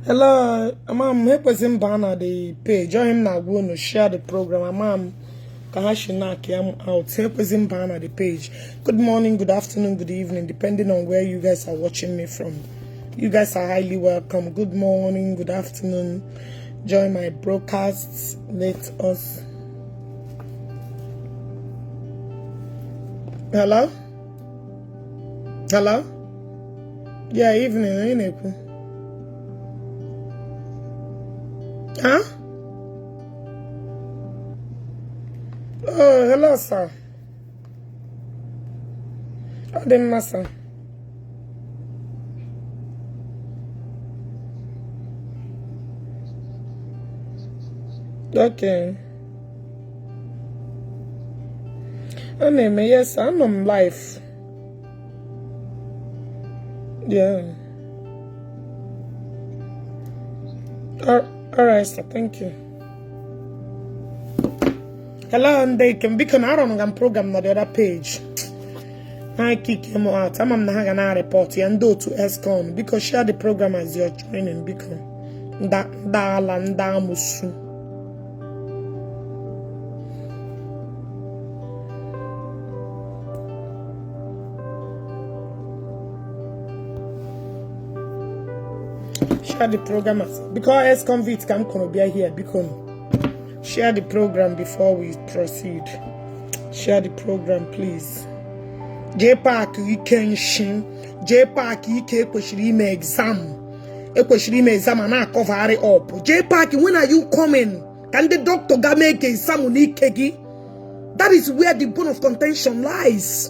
Hello, Mom. Help us in banner the page. Join him now. Go to share the program. Mom, Kahashinaki, I'm out. Help us in banner the page. Good morning, good afternoon, good evening, depending on where you guys are watching me from. You guys are highly welcome. Good morning, good afternoon. Join my broadcasts. Let us. Hello? Hello? Yeah, evening. Huh? Oh, hello, sir. Oh, the master. Okay. Oh, name, yes, I'm on life. Yeah. All right, sir. Thank you. Hello, and they can become I don't know program on the other page. I kick him out. I'm not gonna report and do to ESCON because share the program as you're joining because that musu. Share the program as because ESCON VIT can be here because share the program before we proceed. Share the program, please. J-Park, you can shin. J-Park, you can exam. Exam and I cover it up. J-Park, when are you coming? Can the doctor make exam? That is where the bone of contention lies.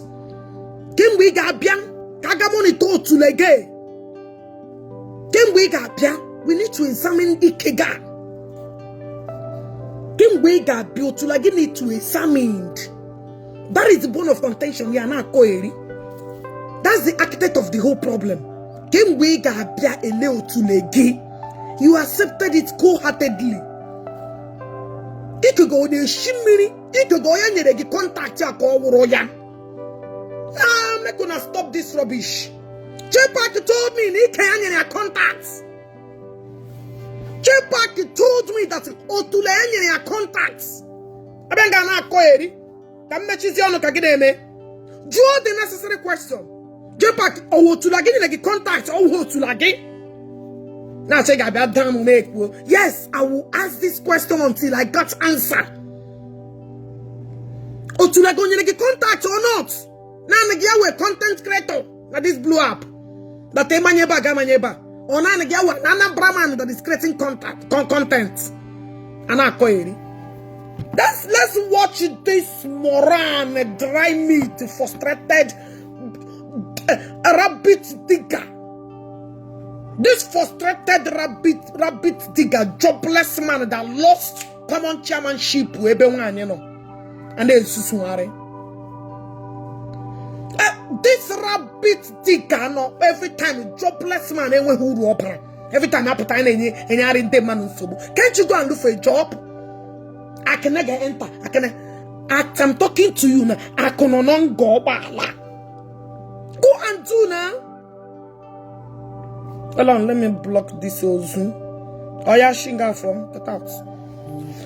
Can we get bien? Kagamoni to lege. Can we get bien? We need to examine Ikega. Can we get bien to like need to examine? That is the bone of contention. You are not koeri. That's the architect of the whole problem. Came we gabia eleo to legi. You accepted it cold-heartedly. It could go the shimmy. It could go and you contact your call roya. I'm not gonna stop this rubbish. J-Park told me he can't your contacts. J-Park told me that Otule your contacts. I been gonna koeri. Draw the necessary question. J-Park, oh, to like any contact, oh, to like it. Now, say, I got damn make. Yes, I will ask this question until I got answer. Oh, to like any contact or not. Now, I content creator. Now, this blew up. That they manyeba gamanyeba. Or now, Nana Brahman that is creating content. And I call it. Let's watch this moron dry meat frustrated rabbit digger. This frustrated rabbit digger, jobless man that lost common chairmanship and then Susuare. This rabbit digger, no, every time jobless man every time I put any man. Can't you go and look for a job? I can never enter. I'm talking to you now. I can not go back. Go and do now. Hold on, let me block this Zoom. Oh yeah, Shinga from the house.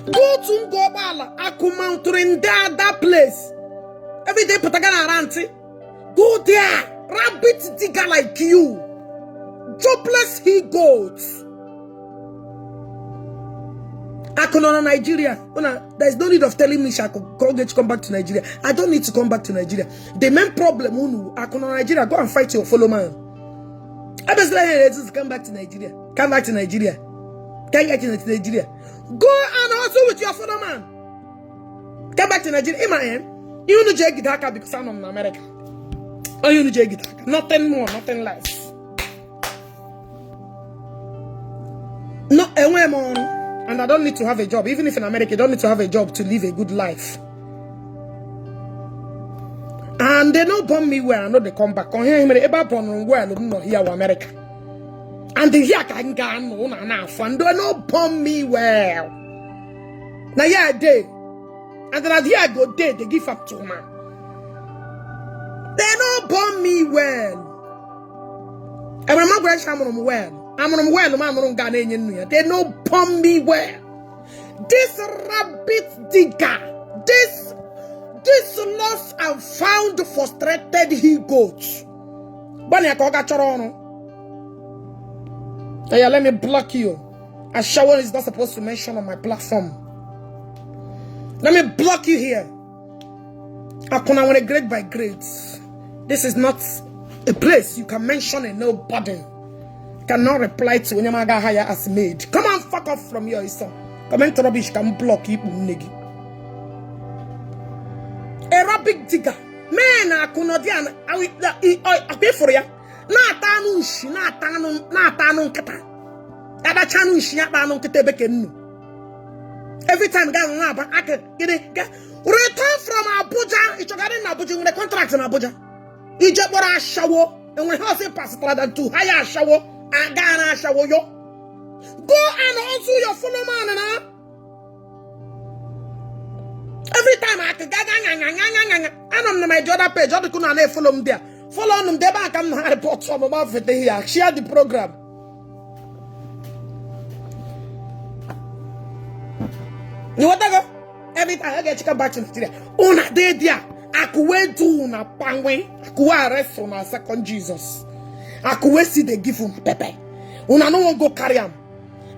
Go to Gobala. I come out in that place. Every day, Patagana Ranti. Go there. Rabbit digger like you. Jobless he goes. I can on Nigeria. There is no need of telling me I could come back to Nigeria. I don't need to come back to Nigeria. The main problem, I can on Nigeria. Go and fight your fellow man. I just like come back to Nigeria. Come back to Nigeria. Can't get to Nigeria. Go and also with your fellow man. Come back to Nigeria. In my end, you know Jagidaka because I'm in America. Oh, you know Jagidaka. Nothing more, nothing less. No, anywhere more. And I don't need to have a job. Even if in America, you don't need to have a job to live a good life. And they don't bomb me well. I know they come back. On here, they bomb well. Not here in America. And the here can go on and they don't bomb me well. Now yeah, they. And then at here I go there. They give up to man. They don't bomb me well. I remember where I'm well. They no bomb me well. This rabbit digger, this lost and found frustrated he goats. Yeah, let me block you. Ashawo is not supposed to mention on my platform. Let me block you here. Akuna want a grade by grades. This is not a place you can mention a nobody. Cannot reply to when Yamaga hire as made. Come on, fuck off from your son. Comment rubbish can block you, nigga. Arabic digger. Man, I could not I pay for ya. Natanush, Natanun Kata. Adachanush, Yatanun Ketebeken. Every time I can get it. Return from Abuja. It's in Abuja with the contract in Abuja. You just want a shower. And when I say pass it to hire shower. And Ghana shower yo. Go and also your follow man. Every time I can and on my other page, I couldn't follow them there. Follow them there back and report some about it here. Share the program. You want to go? Every time I get chicken back to Nigeria. Una de dia. I could wait to una pangwe. I could arrest on a second Jesus. I could see the gift from Pepe. Una no one go carry am.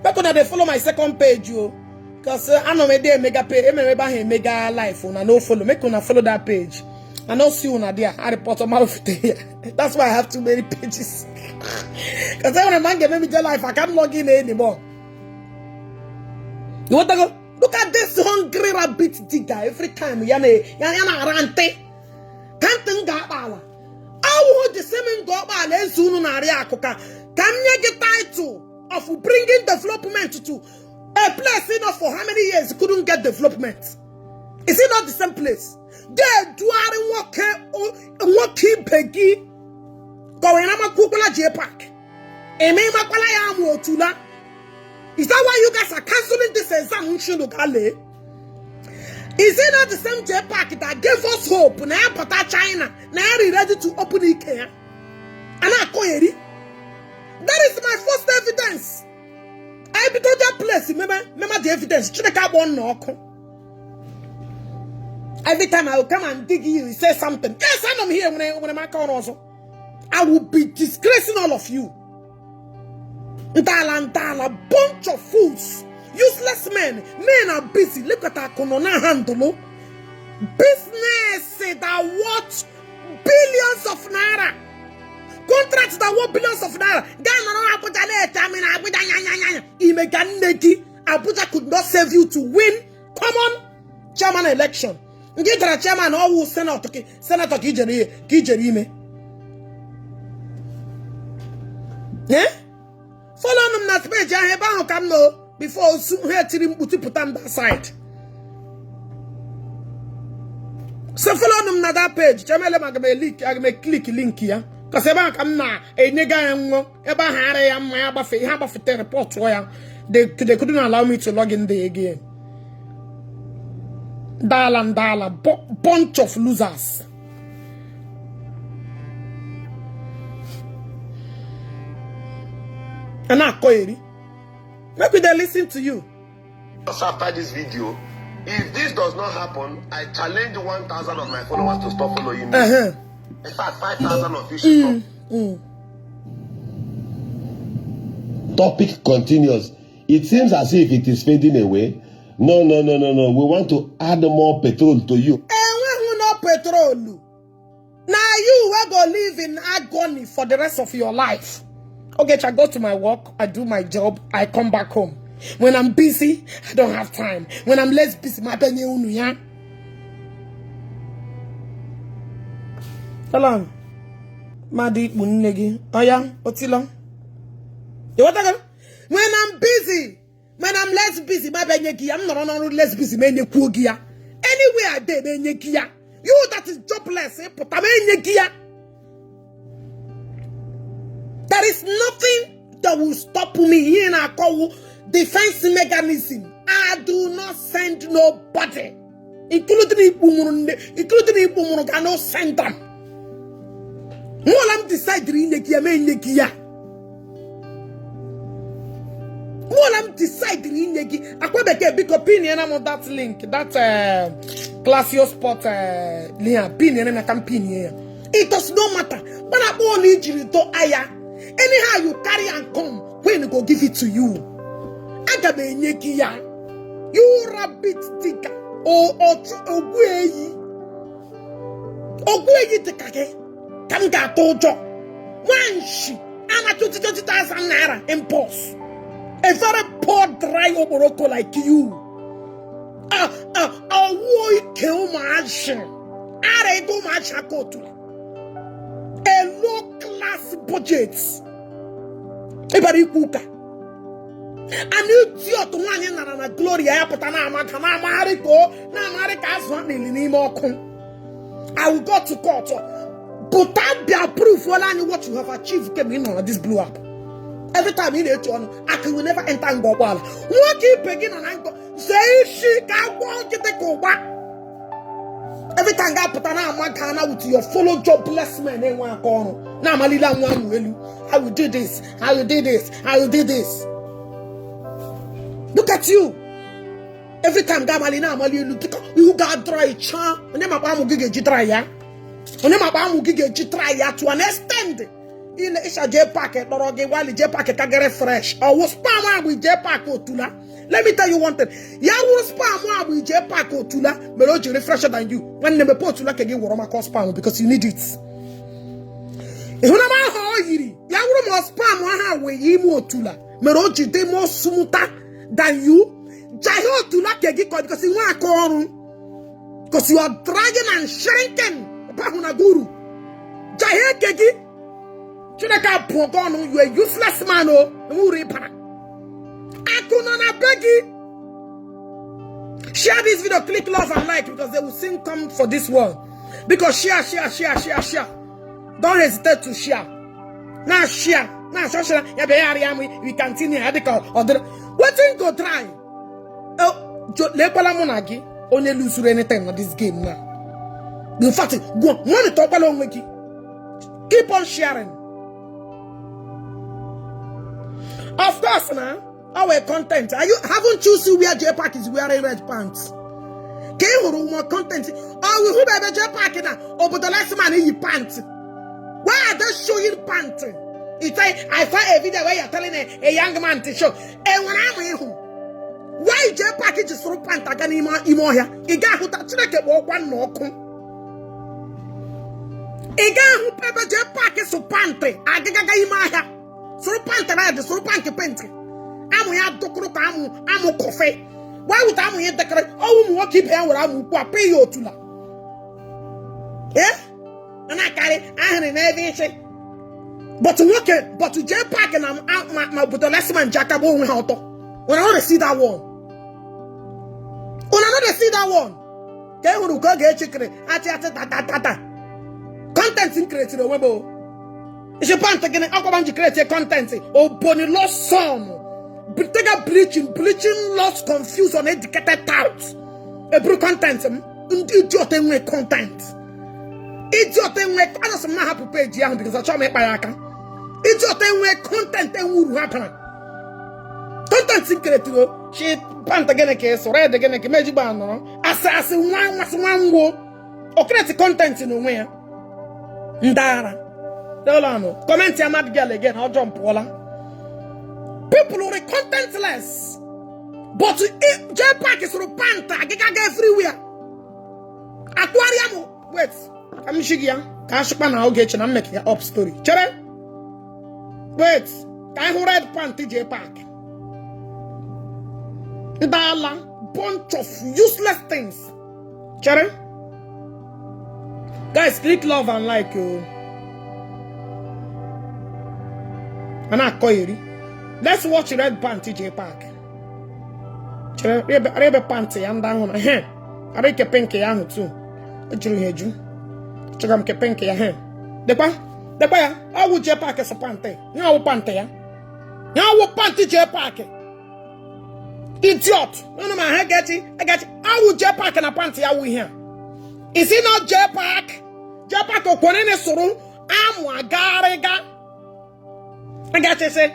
But when they follow my second page, you, because I know me dey mega page, mega life. Una no follow. Make una follow that page. I don't see una there. I report on my here. That's why I have too many pages. Because when a man give me the life, I can't log in anymore. You want to go? Look at this hungry rabbit digger. Every time yana rante. Can't think that. I the same go about Zunu Nariakoka. Can you get title of bringing development to a place enough for how many years you couldn't get development? Is it not the same place? They do working Peggy going on a Kukula J Park. Is that why you guys are canceling this exam? Is it not the same J Park that gave us hope? Now, China, now ready to open IKEA. And I call it. That is my first evidence. I be to that place. Remember the evidence. Every time I will come and dig you, say something. Yes, I'm here when I'm also. I will be disgracing all of you. Dala, bunch of fools. Useless men. Men are busy. Look at our Konona handle. Business that worth billions of naira. Contracts that worth billions of naira. Abuja could not save you to win common chairman election. Get a chairman or senator Kijerime. Yeah? Follow them that page. I have come no before soon here to put on that side. So follow them na that page. Jamele magame link. I may click link here. Cause eba come na a nigga eba hare am my abafe have a report where they couldn't allow me to log in there again. Dala, bunch of losers. And I query. Maybe they listen to you. Just after this video, if this does not happen, I challenge 1,000 of my followers to stop following me. In fact, 5,000 of you should stop. Topic continues. It seems as if it is fading away. No. We want to add more petrol to you. And no petrol. Now you will go live in agony for the rest of your life. Okay, I go to my work, I do my job, I come back home. When I'm busy, I don't have time. When I'm less busy, my penny unuya. Salam. Madi bunegi. Oya, otilo. You what again? When I'm busy, when I'm less busy, my penny I'm not less busy, many kugia. Anywhere I did, penny you that is jobless, but I'm penny. There is nothing that will stop me here in our call defense mechanism. I do not send nobody, including Ipumun, cannot send them. No, I'm deciding in the Kia. decide in Akwebeke big opinion on that link, that Classio Sport opinion and campaign. It does not matter. But I won't need you to aya. Anyhow you carry and come, when you go give it to you. Agabe nyekiya. You rabbit digger. Ogweyi tekake. Kanga tojo. Wanshi. I'm at 20,000 naira impulse. A very poor dry oboroko like you. A woy kill my action. I go much a low class budget. Everybody cooker. And you idiot one in a Gloria Patana Mariko, Namarika's one in Nimokun. I will go to court. But that be a proof what you have achieved came in on this blew up. Every time you need to I will never enter and go wall. What keep begging on uncle? Say she can't walk it go back. Every time I put an arm with your follow jobless man in one corner. Now my little one will. I will do this. I will do this. I will do this. Look at you. Every time Gamalina Mali you got dry cha. Never bomb gig dry ya. Never bomb gig try ya to an extent. In the Isha J packet or while J packet can get fresh. Or was spam with J pack or tula. Let me tell you one thing. Ya was spam with J pack or tula. Meloji refresher than you. When never put to like again Warama call spam because you need it. If you know how you ya would spam one way emo tula. Meloji de more sumuta than you. Jaho tula kegi because you want to call. Because you are dragging and shrinking. Bahuna guru. Jahe kegi. You are a useless man. Oh, I couldn't beg you. Share this video, click love and like because they will soon come for this one. Because share. Don't hesitate to share. Now share. Now share. We continue. What thing go try? Oh, Lepala Monagi only lose anything on this game now. In fact, go one talk along with you. Keep on sharing. Of course, now our content. Haven't you seen where J-Pack is wearing red pants? Can you more content? Oh, we hope I J-Pack now. Oh, but the last man in pants. Why are they showing pants? It's like I saw a video where you're telling a young man to show. And when I'm here, why J-Pack is through pants? I can imo here. A guy who touched like a walk one no come. A guy who paper J-Pack is so pants. I think I got him here. So pantry, so panky pentry. I'm here to cook. I'm coffee. Why would I here decorate? Oh, what keep here where I'm pay you to la. Yeah? And I carry iron and everything. But to look at, but to J-Pack and I'm out my with the last man Jack when I want to see that one. When I want to see that one. Can you go get chicken? Content increase in the web. If you want to create a content, or bonny lost some, take a bleaching lost confused uneducated thoughts. A blue content, idiot and content. Idiot and I don't know how to pay Jian because I try to make my account. Idiot and content and would happen. Content secret, she pant again a case, red again a magic banner, assassin one war, or create content in a way. Ndara. Comment your mad girl again. I'll jump Walla. People who are contentless, but J-Pack is repanta. Giga everywhere. Aquarium. Wait, I'm Shigia. Kashpan Ogechi and I'm making an up story. Chere. Wait, I red panty J-Pack. Dala bunch of useless things. Chere. Guys, click love and like you. Let's watch red panty J-Pack. Rebe panty and down my hand. I make a pinky young too. A Jew heju. Chagam ke pinky ya. Depa, I would J-Pack as a panty. Now panty. Now panty J-Pack. Idiot. No, my head get it. I got it. I would J-Pack and a panty. I will here. Is it not J-Pack? J-Pack or Konene Suru? I'm a garega. I got to say,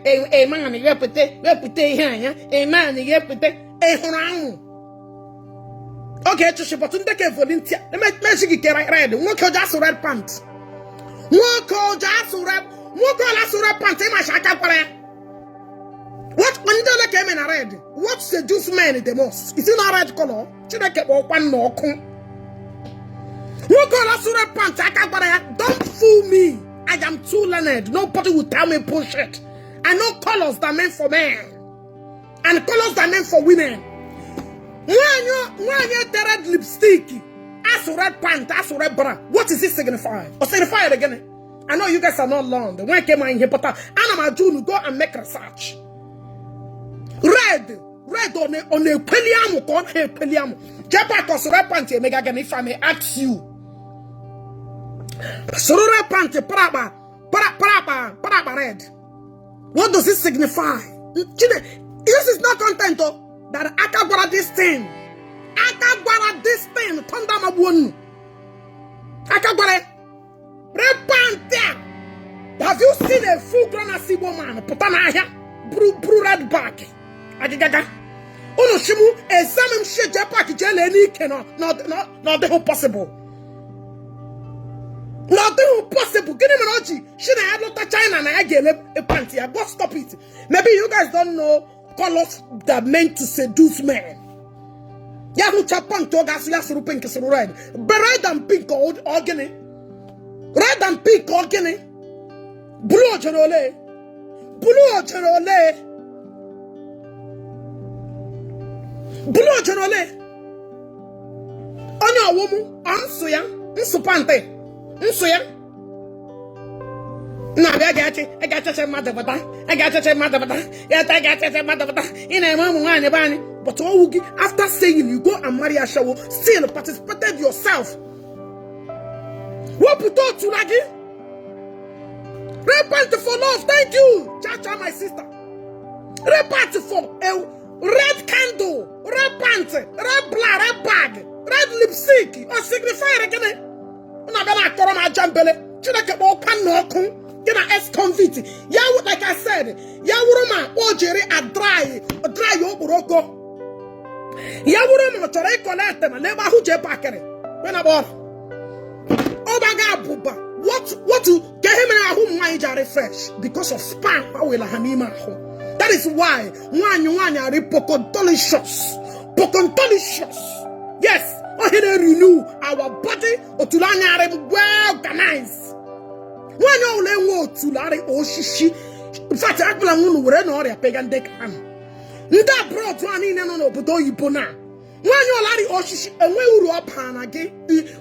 a man, repute here, a man, repute a horang. Okay, to ship on the volunteer. The magic get red, walk your just red pants. Walk all just red, walk all as red pants in my shaka. What when you don't came in a red? What seduce men the most? Is it not red color? Should I get one more? Walk all as red pants, don't fool me. I am too learned. Nobody will tell me bullshit. I know colors that are meant for men and colors that are meant for women. When you red lipstick, as red pant, as red bra, what is it signify? Or signify it again? I know you guys are not learned. When I came in here, but I'm June, go and make research. Red on a peliam, on a peliam. Jabakos red pant, if I may ask you. Sorora pante paraba red. What does it signify? This is not content that akagwara this thing. Thunder my one. Akagwara red pante. Have you seen a full-grown Asibo man? Putana here, blue red bag. Agigaga. Ono shimu examine shit Japak jele ni cannot not the whole possible. Nothing possible. Get him an OG. Should I have looked at China and I get a panty? I got stop it. Maybe you guys don't know colors that meant to seduce men. Yahu chapan togas yasuru pink is red. But red and pink organic. Red and pink organic. Blue generole. Blue generole. Blue generole. On your woman, answer ya. Insupante. Nsoya na I got you say mother bata I got you say mother bata in a mom but after saying you go and marry a show still participated yourself what put out to lagi repent for love thank you Chacha my sister repent for a red candle red pants red blood red bag red lipstick or signify again. Na gonna throw my jambele. China ke bo pan no kun. Gonna ex-convict. Ya like I said, ya wuruma ojeri a dry yo buroko. Ya wuruma tore collect na leba hu je pakere. When about Obaga buba. What to get him na hu mwan jare fresh because of spam awela hanima ho. That is why one are pocontolicious. Yes. Oh, he renew our body or to learn well organized. When you learn what to learn, oh, she. In fact, I belong to no pagan deck. That brought one in and on Obodo Ibona. When you learn, oh, she, and when you up again,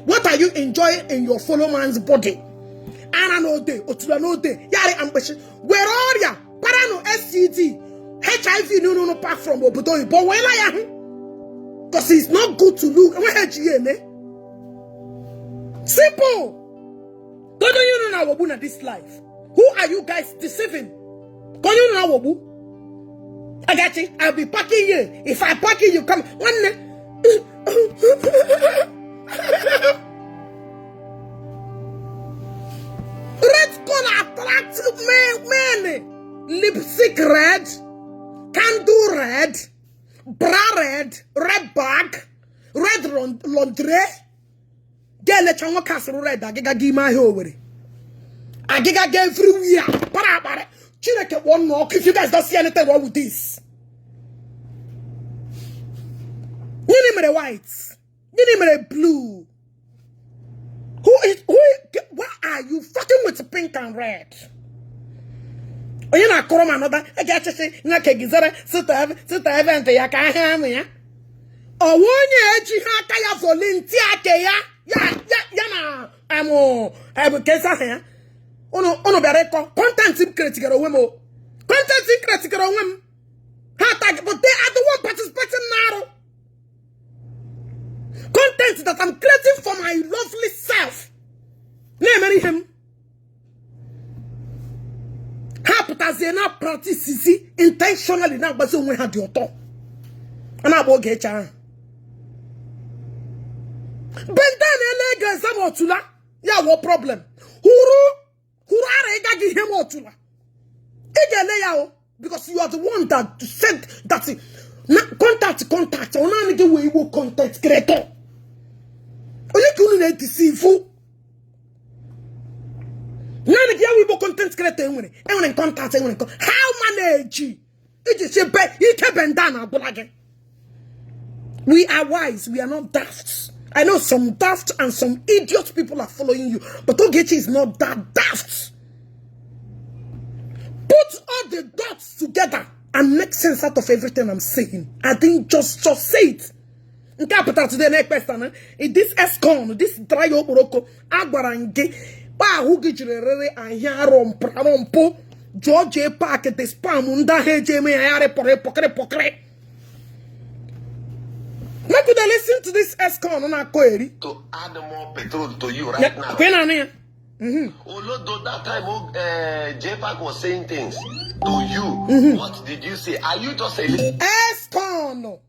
what are you enjoying in your fellow man's body? And I know day, or to no day, Yari ambition. Where are ya? Parano SCD, HIV, no, pack from Obodo Ibona. Where are you? Because it's not good to look. Simple. Don't you know Wabu in this life? Who are you guys deceiving? Don't you know Wabu? I got you. I'll be packing you. If I pack you, you come. Red color attractive man. Lipstick red. Candle red. Bra red, red bag, red laundry. Get let you castle red. I give my over. I give everywhere. Para. Chineke one more. If you guys don't see anything wrong with this, you name the whites, you name the blue. Why are you fucking with pink and red? Oh, you're not calling another. I got to say, not a gizera, sit event, ya can't have me. Oh, one year, Chihaka volunteer, I will guess here. Ono bereko, content critical women. Content critical women. But they are the one participating now. Content that I'm creating for my lovely self. Name him. They not practice intentionally now, but so we had your talk. And I will get you. Bendan elega zamotula. Ya what problem? Huru are gagi hemotula. Because you are the one that said that contact on any way you will contact creator. Or you couldn't deceive you. None of you will content creator and contact how manage it is a bed you can bend down. We are wise, we are not daft. I know some daft and some idiot people are following you, but Ogechi is not that daft. Put all the dots together and make sense out of everything I'm saying. I didn't just say it. In capital today, next person, this escon, this dry oporoko, agbarange, pa hugijere and rompo, George Park at the spam, unda heje me ayare pokre. Now could I listen to this escon on our query? To add more petrol to you right now. Although that time J-Pack was saying things to you, what did you say? Are you just saying escon?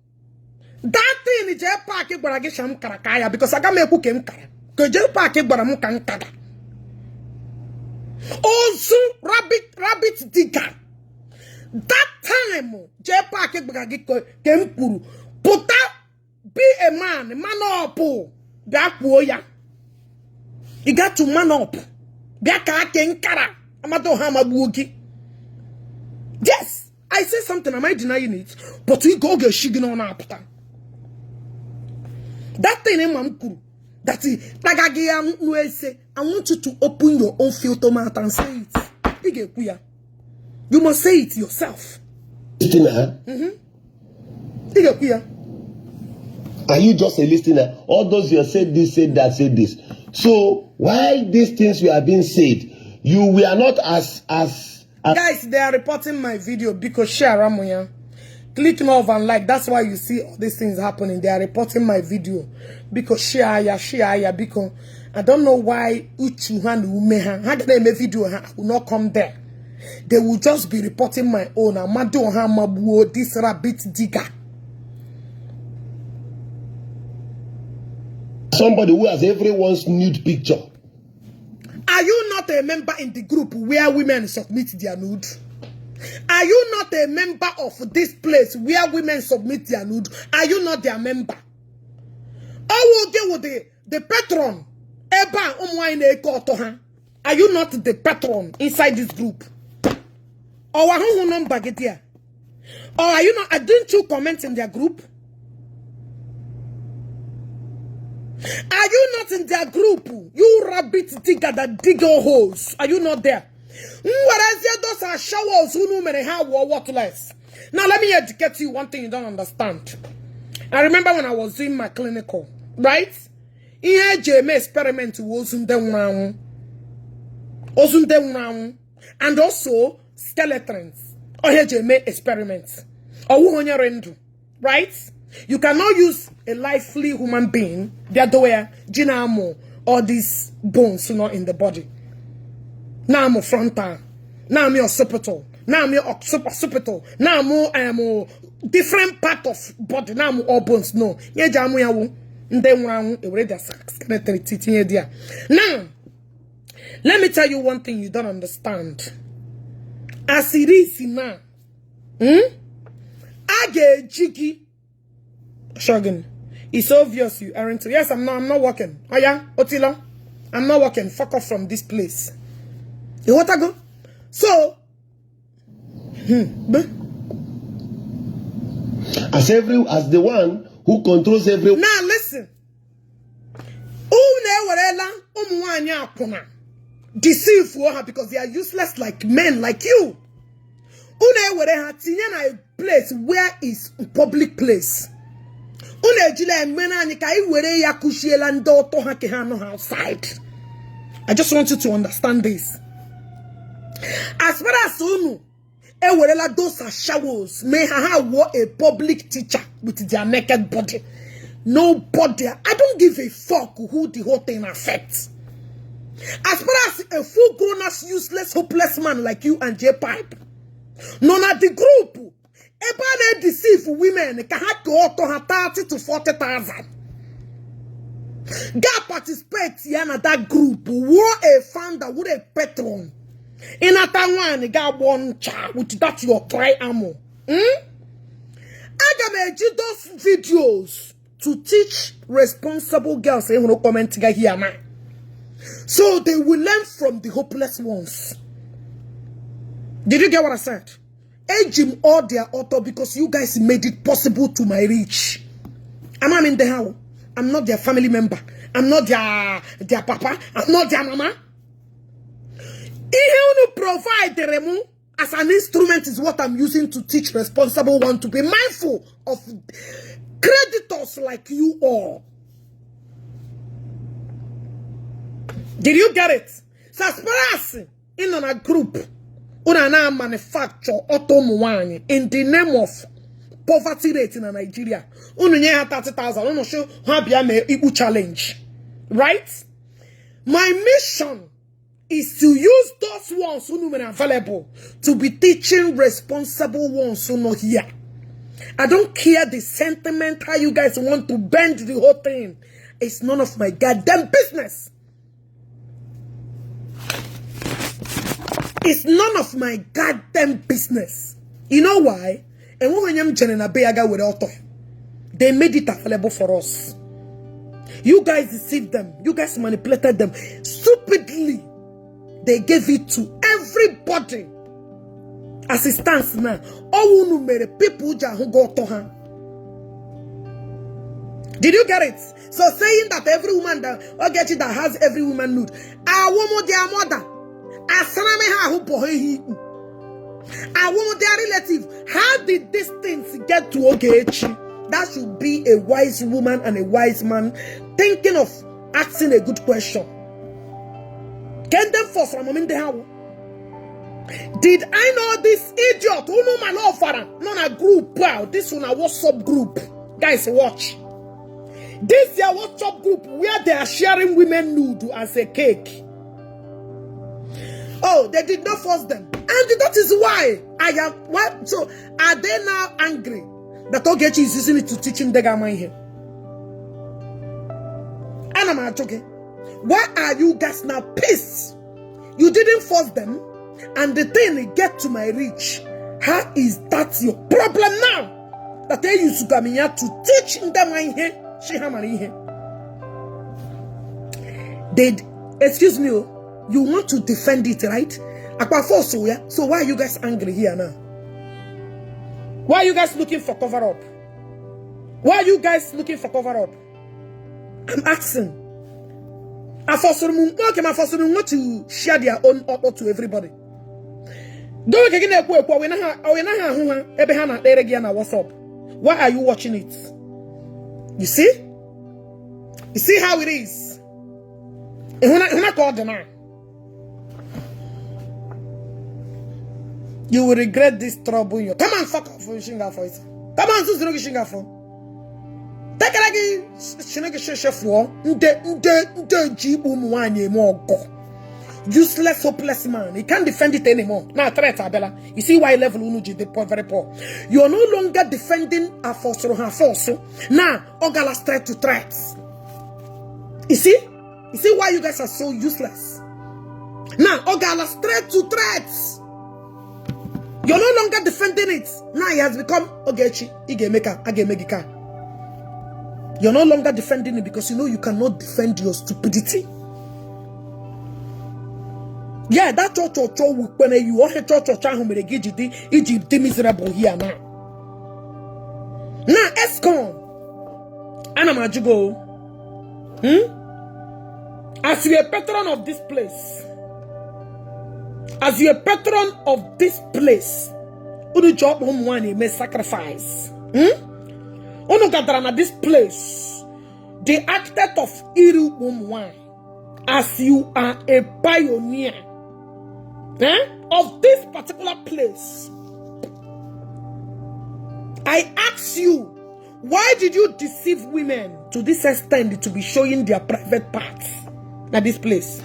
That thing is J-Pack Baragisham Karakaya because I got me cooking kara. Because J-Pack Baramukan Kara. Also, rabbit digger. That time J-Pack Baragiko came puru. Put up. Be a man up. That warrior. You got to man up. Yes, I say something. Am I denying it? But we go get shigin on after. That thing in Mamku. That is I want you to open your own filter mouth and say it. You must say it yourself. Are you just a listener? All those you said this, said that, said this. So why these things were being said? We are not as guys, they are reporting my video because share Ramoya. Click love and like. That's why you see all these things happening. They are reporting my video because share because I don't know why Uchuhan Umeha. How can they make video will not come there? They will just be reporting my own. Amado Hamabuo, this rabbit digger. Somebody who has everyone's nude picture. Are you not a member in the group where women submit their nude? Are you not a member of this place where women submit their nude? Are you not their member? I will get with the patron. Are you not the patron inside this group? Or are you not? Didn't you comment in their group? Are you not in their group? You rabbit digger that dig your holes. Are you not there? Those are showers who know many how or what less. Now let me educate you one thing you don't understand. I remember when I was doing my clinical, right? Here JM experiment was and also skeletons. Or here JM experiments. Or right? You cannot use a lively human being, the other way, Jinamo, or these bones, in the body. Now I'm frontal, now I'm occipital, now I'm occipital, now I'm different part of body, now I'm all bones. No, now, let me tell you one thing you don't understand. As it is now, I get jiggy. Shogun, it's obvious you aren't. Yes, I'm not working. Oh yeah, Otila, I'm not working. Fuck off from this place. You want to go? So, as the one who controls everyone. Now listen. Deceive her because they are useless like men like you. A place where is public place. Outside. I just want you to understand this. As far as Unu, those are showers. May have a public teacher with their naked body. Nobody. I don't give a fuck who the whole thing affects. As far as a full-grown ass, useless, hopeless man like you and J-Pipe, none of the group. They deceive women. Can have to 30 to 40,000. God participate in that group. War a founder with a patron. In a town, got one child with that your try ammo. I got those videos to teach responsible girls who no comment here, man. So they will learn from the hopeless ones. Did you get what I said? Age him all their author because you guys made it possible to my reach. I'm in the house. I'm not their family member. I'm not their papa. I'm not their mama. If you provide the remu as an instrument is what I'm using to teach responsible one to be mindful of creditors like you all. Did you get it? So as far as in a group, una manufacture automobile in the name of poverty rate in Nigeria. Ununya 30,000. Uno show how be a equal challenge, right? My mission is to use those ones who are available to be teaching responsible ones who know here. I don't care the sentiment how you guys want to bend the whole thing. It's none of my goddamn business. It's none of my goddamn business. You know why? And when they made it available for us. You guys deceived them. You guys manipulated them. Stupidly, they gave it to everybody. As it stands now, all people who go to her. Did you get it? So saying that every woman that Ogechi that has every woman nude, a woman their mother. A woman, their relative. How did these things get to Ogechi? That should be a wise woman and a wise man thinking of asking a good question. Get them first from in the house. Did I know this idiot who know my love father? Not a group. Wow, this one a WhatsApp group. Guys, watch. This is a WhatsApp group where they are sharing women nude as a cake. Oh, they did not force them. And that is why I am. What? So, are they now angry that Ogechi is using it to teach him the Gama here? And I'm joking. Why are you guys now pissed? You didn't force them, and the thing get to my reach. How is that your problem now? That they use Sugamiya to teach in the mind here? She hamari here. They, excuse me. You want to defend it, right? So why are you guys angry here now? Why are you guys looking for cover up? Why are you guys looking for cover up? I'm asking. I want to share their own author to everybody. What's up? Why are you watching it? You see? You see how it is? You will regret this trouble. Come on, fuck off. Come on, Suzuki. Take it useless, hopeless man. He can't defend it anymore. Now, you see why level unuji the poor, very poor. You are no longer defending a force or her force. Now, Ogala threat to threats. You see? You see why you guys are so useless? Now, Ogala threat to threats. You're no longer defending it. Now he has become Ogechi, Igemeka, Agemegika. You're no longer defending it because you know you cannot defend your stupidity. Yeah, that church when you are a church who made Egypt miserable here now. Now, Escom, Anamajugo, as you are patron of this place, as you are patron of this place, Unu job home one may sacrifice. Unu gather this place, the architect of Iru one, as you are a pioneer of this particular place. I ask you, why did you deceive women to this extent to be showing their private parts at this place?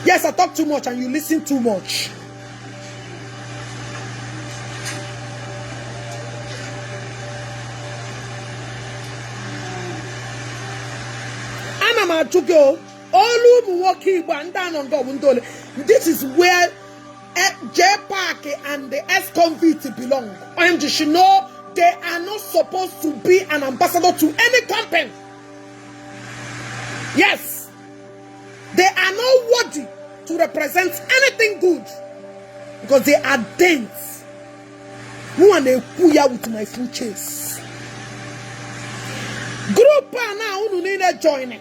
Yes, I talk too much and you listen too much. This is where J Park and the ex-convict belong. And you should know they are not supposed to be an ambassador to any company. Yes. They are not worthy to represent anything good. Because they are dense. Who are they with my futures? Group now who need to join me.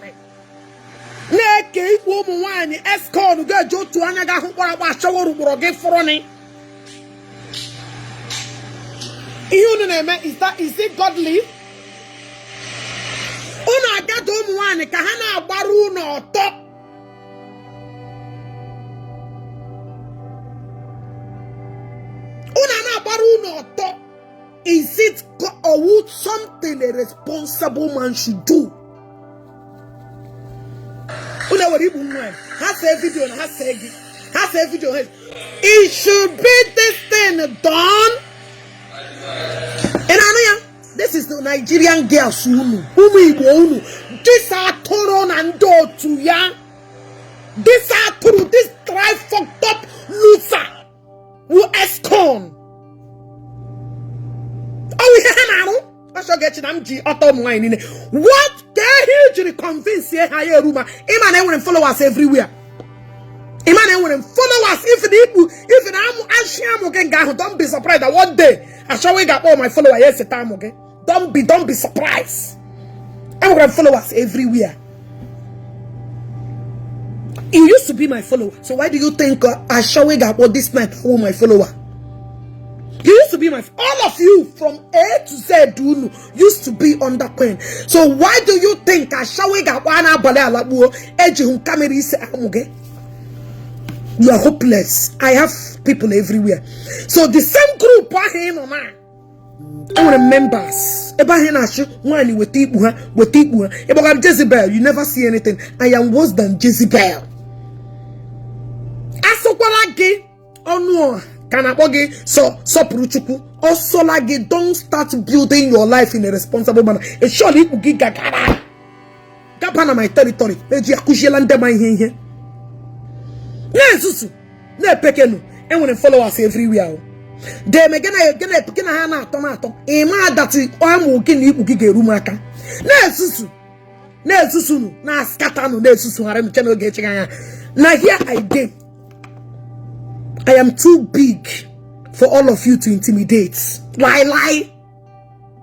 Neke woman wani escort go jo to anaga hu kwara ba shaworu boroge foroni. Ihunu na is it godly? Una ga do mu wani ka ha na agbaru na oto. Una na agbaru na oto. Is it or would something a responsible man should do? Has a video. It should be this thing done. And this is the Nigerian girls who these are Toron and Do to ya. These are Toro, this dry fucked up loser who escorn. What can you convince here? Iman and followers everywhere. Iman and followers. If I'm don't be surprised that one day I shall wake up all my followers. Yes, the time okay. Don't be surprised. I'm going to followers everywhere. You used to be my follower, so why do you think I shall wake up all this night all my follower? You used to be my, all of you from A to Z used to be under Queen. So why do you think I shall wake up one you are hopeless. I have people everywhere. So the same group members. With Jezebel, you never see anything. I am worse than Jezebel. Oh no. Also, like, don't start building your life in a responsible manner. And surely, Gapana my territory. And when followers everywhere. They may get a tomato. A man that I'm walking you gig a rumaka. Nesusu, na scatano, Nesusu, I'm channel getting. Now here I did. I am too big for all of you to intimidate. Lie.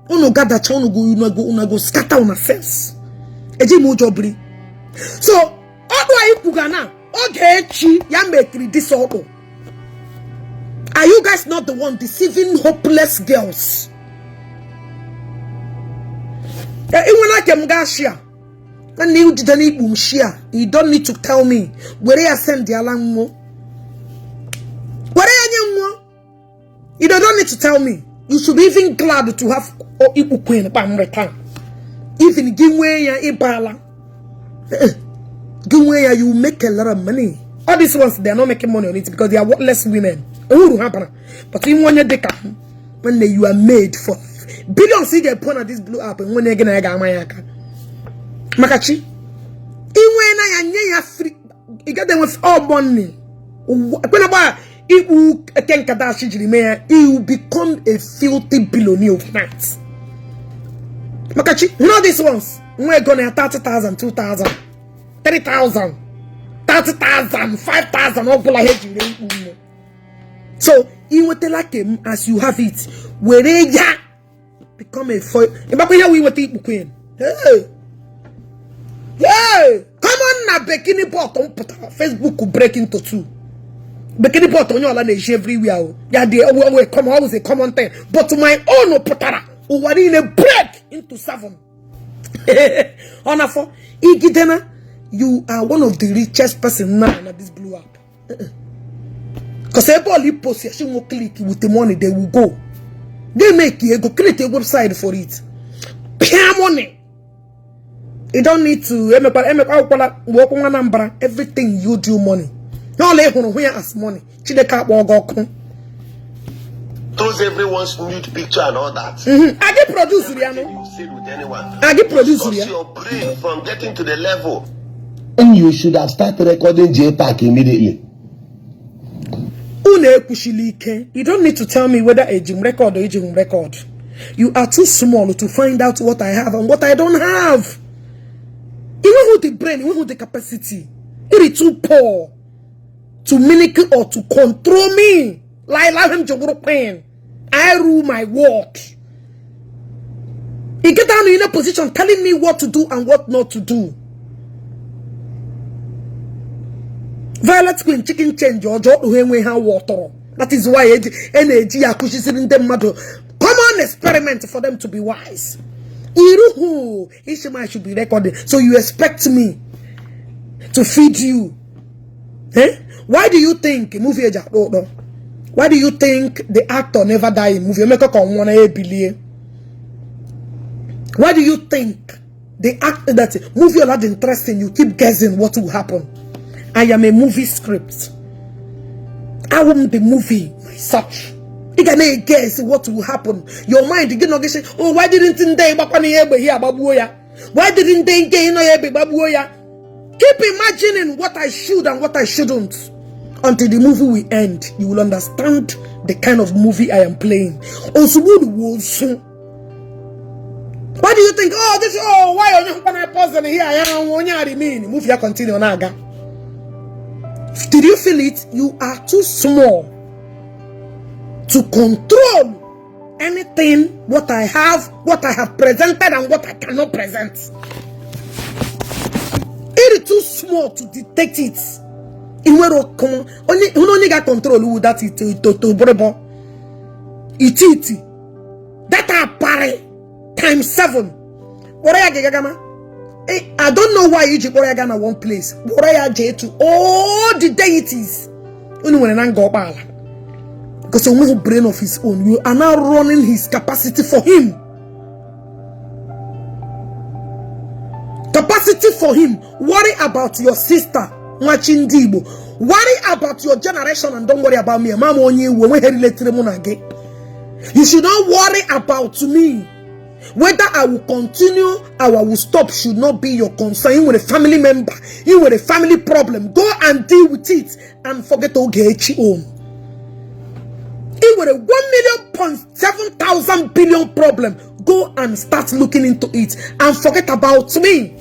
Uno gather chonu go scatter on a fence. Eji mojobri. So, odwa ipugana, Ogechi yamekri this auto. Are you guys not the one deceiving hopeless girls? You don't need to tell me where I send the alarm. You don't need to tell me. You should be even glad to have Ibu Queen return. Even give way Ibala. Give way you make a lot of money. All these ones they are not making money on it because they are worthless women. But in 1 year they come when you are made for billions you get put on this blue app and when they're gonna get Makachi. In when I am free, you get them with all money. It will become a filthy billionaire overnight. Makachi, you know these ones? We're gonna 30,000, 2,000, 30,000, 30,000, 5,000. So, you will tell like him as you have it. Where ya become a foil. We will take Queen. Hey, come on now, bikini bottom. Facebook will break into 2. Bikini bottom, you all everywhere. Yeah, they come always a common thing. But my own potara, who were in a break into 7. Honor Igidena, you are one of the richest person now in this blue app. Because everybody post she will click with the money, they will go. They make you go create a website for it. Pay money. You don't need to everything you do money. No let where as money. Those everyone's nude picture and all that. I get producer, you sit with anyone. I get producer. Your brain from getting to the level And you should have started recording JPAC immediately. You don't need to tell me whether a gym record or a gym record. You are too small to find out what I have and what I don't have. Even with the brain, even with the capacity, it is too poor to mimic or to control me. Like him to pain. I rule my world. He get down in a position telling me what to do and what not to do. Violet Queen chicken change or when we have water. That is why energy is in them matter. Common experiment for them to be wise. Ishima should be recorded. So you expect me to feed you? Eh? Why do you think movie? Why do you think the actor never die in movie? Why do you think the actor that movie are not interesting? You keep guessing what will happen. I am a movie script. I want the movie myself. You can guess what will happen. Your mind you not say, oh, why didn't they here babuya? Why didn't they babuya? Keep imagining what I should and what I shouldn't. Until the movie will end, you will understand the kind of movie I am playing. Also, why do you think, oh, this, oh, why are you going to pause here? I am mean. Movie continue naga. Did you feel it? You are too small to control anything, what I have presented and what I cannot present. It is too small to detect it. Only got control who that it to that are pare times 7. I don't know why you Gana one place. To all the deities. Only when an go bala. Because a brain of his own, you are now running his capacity for him. Capacity for him. Worry about your sister. Watching Igbo. Worry about your generation and don't worry about me. You should not worry about me. Whether I will continue or I will stop should not be your concern. You with a family member, you with a family problem, go and deal with it and forget Ogechi home. You with a 1,700,000 billion problem, go and start looking into it and forget about me.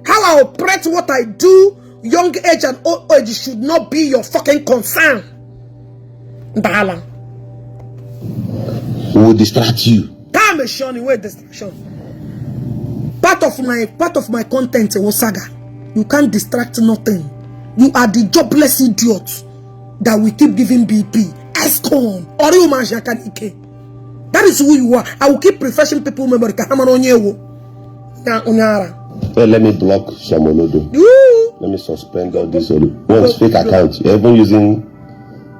How I operate, what I do, young age and old age should not be your fucking concern. Bahala. Who will distract you? Time is showing where distraction. Part of my content was saga. You can't distract nothing. You are the jobless idiot that we keep giving BP. Escon or you man Shakanike. That is who you are. I will keep refreshing people memory. Well, let me block Shamolodo. Let me suspend all this. Once fake account, you're even using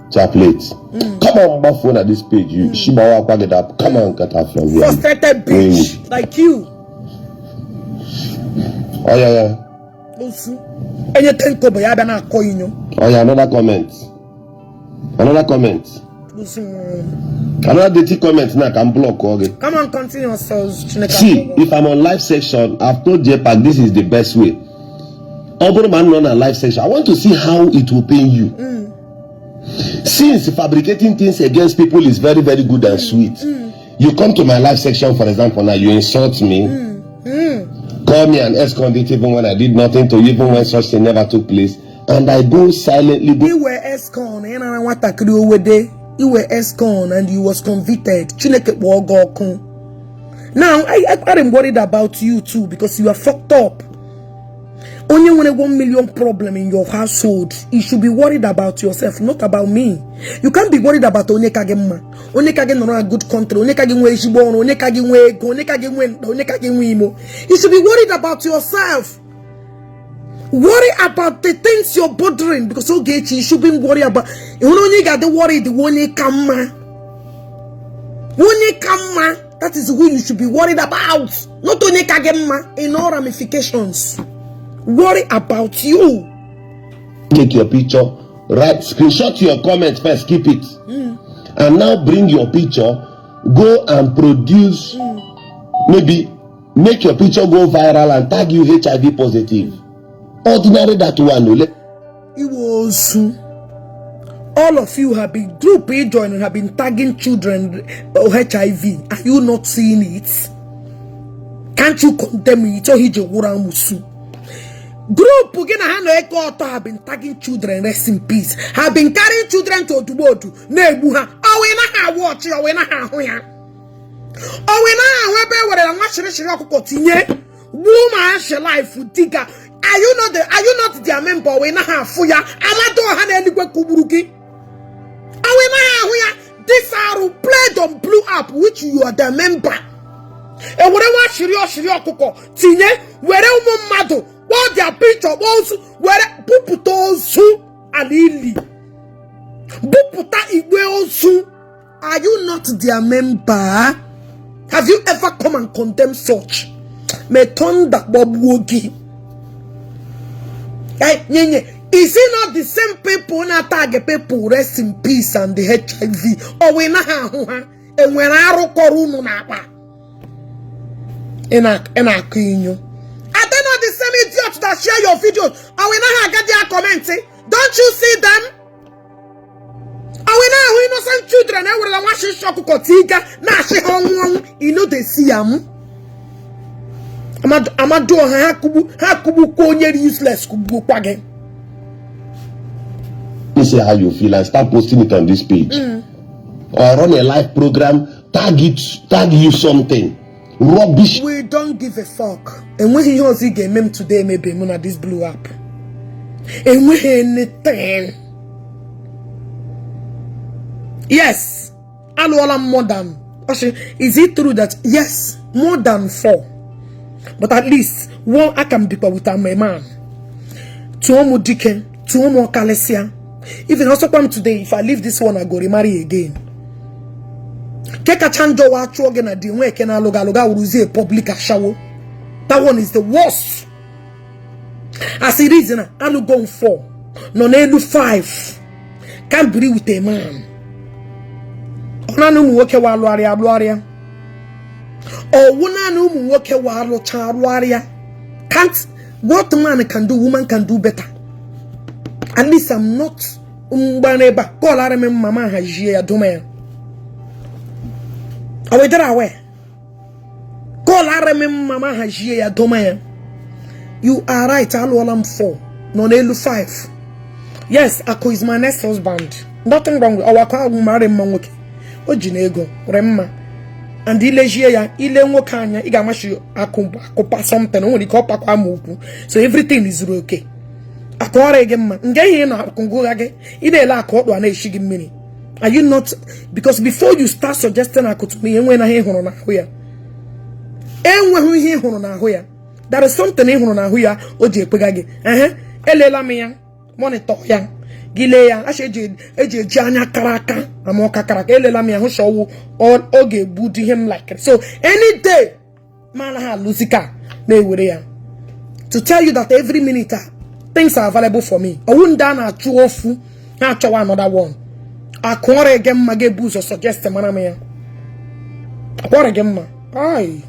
chaplets. Come on, my phone at this page. You Shibawa pack it up. Come on, get out from here. Frustrated bitch like you. Oh yeah. Anything to be I call you. Oh yeah, another comment. Another comment. Another dirty comment now can block. Okay. Come on, continue yourselves. See, if I'm on live section, I've told JPAC this is the best way. Man on a live section. I want to see how it will pain you. Since fabricating things against people is very, very good and sweet. You come to my live section, for example, now you insult me, call me an ex-convict even when I did nothing to you, even when such thing never took place, and I go silently. You were ex-con, you were ex-con and you was convicted. Now, I am worried about you too because you are fucked up. Only when a 1 million problem in your household, you should be worried about yourself, not about me. You can't be worried about Onekagema. Onekage not a good country. Onekage we shibon. Onekage we go. Onekage we imo. You should be worried about yourself. Worry about the things you're bothering because Ogechi, you should be worried about. You only got the worry the Onekama. Onekama. That is who you should be worried about, not Onekagema in all ramifications. Worry about you. Take your picture, right? Screenshot your comment first, keep it, and now bring your picture. Go and produce. Maybe make your picture go viral and tag you HIV positive. Ordinary that one. It was. All of you have been group joining, have been tagging children of HIV. Are you not seeing it? Can't you condemn it? Group have been tagging children, rest in peace. Have been carrying children to Odubodu. Nebuha. We not watch you. We not life digger. Are you not their member? We not have fuya. Amado Hanelike Kuburuki. These are played on Blue App, which you are the member. And whatever Shirio Koko, Tine, wherever Mado, what their picture was, where Puputosu Alili. Buputa Igweosu. Are you not their member? Have you ever come and condemn such? Metonda Bob Wogi. Is it not the same people na target people rest in peace and the HIV? Or we na ha and when I korunu na ba ena kinyo. Are they not the same idiots that share your videos? Or we na ha get their commenting? Don't you see them? Or we na who innocent children e will wash shock kotiga na she honwon you know they see am. Amado hakubu ko nyeri useless kubu kwage. See how you feel and start posting it on this page. Or run a live program, tag you something. Rubbish. We don't give a fuck. And when he has a game today, maybe Mona this Blue App. And when anything. Yes. Alwala more than. Is it true that yes, more than 4? But at least one I can be with my man. 2 more Dicken, 2 more Calesia. Even also come today, if I leave this one, I go remarry again. Keka chanjo wa chuoge na diwe kena loga uruzi a public ashawo. That one is the worst. As it is, I look going 4. No, I 5. Can't breathe with a man. Onanu woke wa luaria. Or wunanu woke wa lo charuaria. Can't. What man can do, woman can do better. At least I'm not umbaneba. Call I remember mama hajie adome. Awe dara we. Call I remember mama hajie adome. You are right. All I'm 4. No nelu 5. Yes, Ako is my next husband. Nothing wrong with our car. Marry manwoke. Ojinego remma. And ile nwokanya igamashi akopa something. Only kopa kwa muku. So everything is okay. Are you not? Because before you start suggesting I could me when I hear there is something in Honahuya, Oje Pegagi. Elela mea, monitor ya, Gilea, Ashe Jana Karaka, Amoka Karaka, Elela mea, who show or Oge booty him like it. So any day, Manaha Lusika, may we to tell you that every minute things are available for me. I wouldn't done a true awful, not to another one. I quarter again, my booze or suggest a manamea. I quarter again, ma. Aye.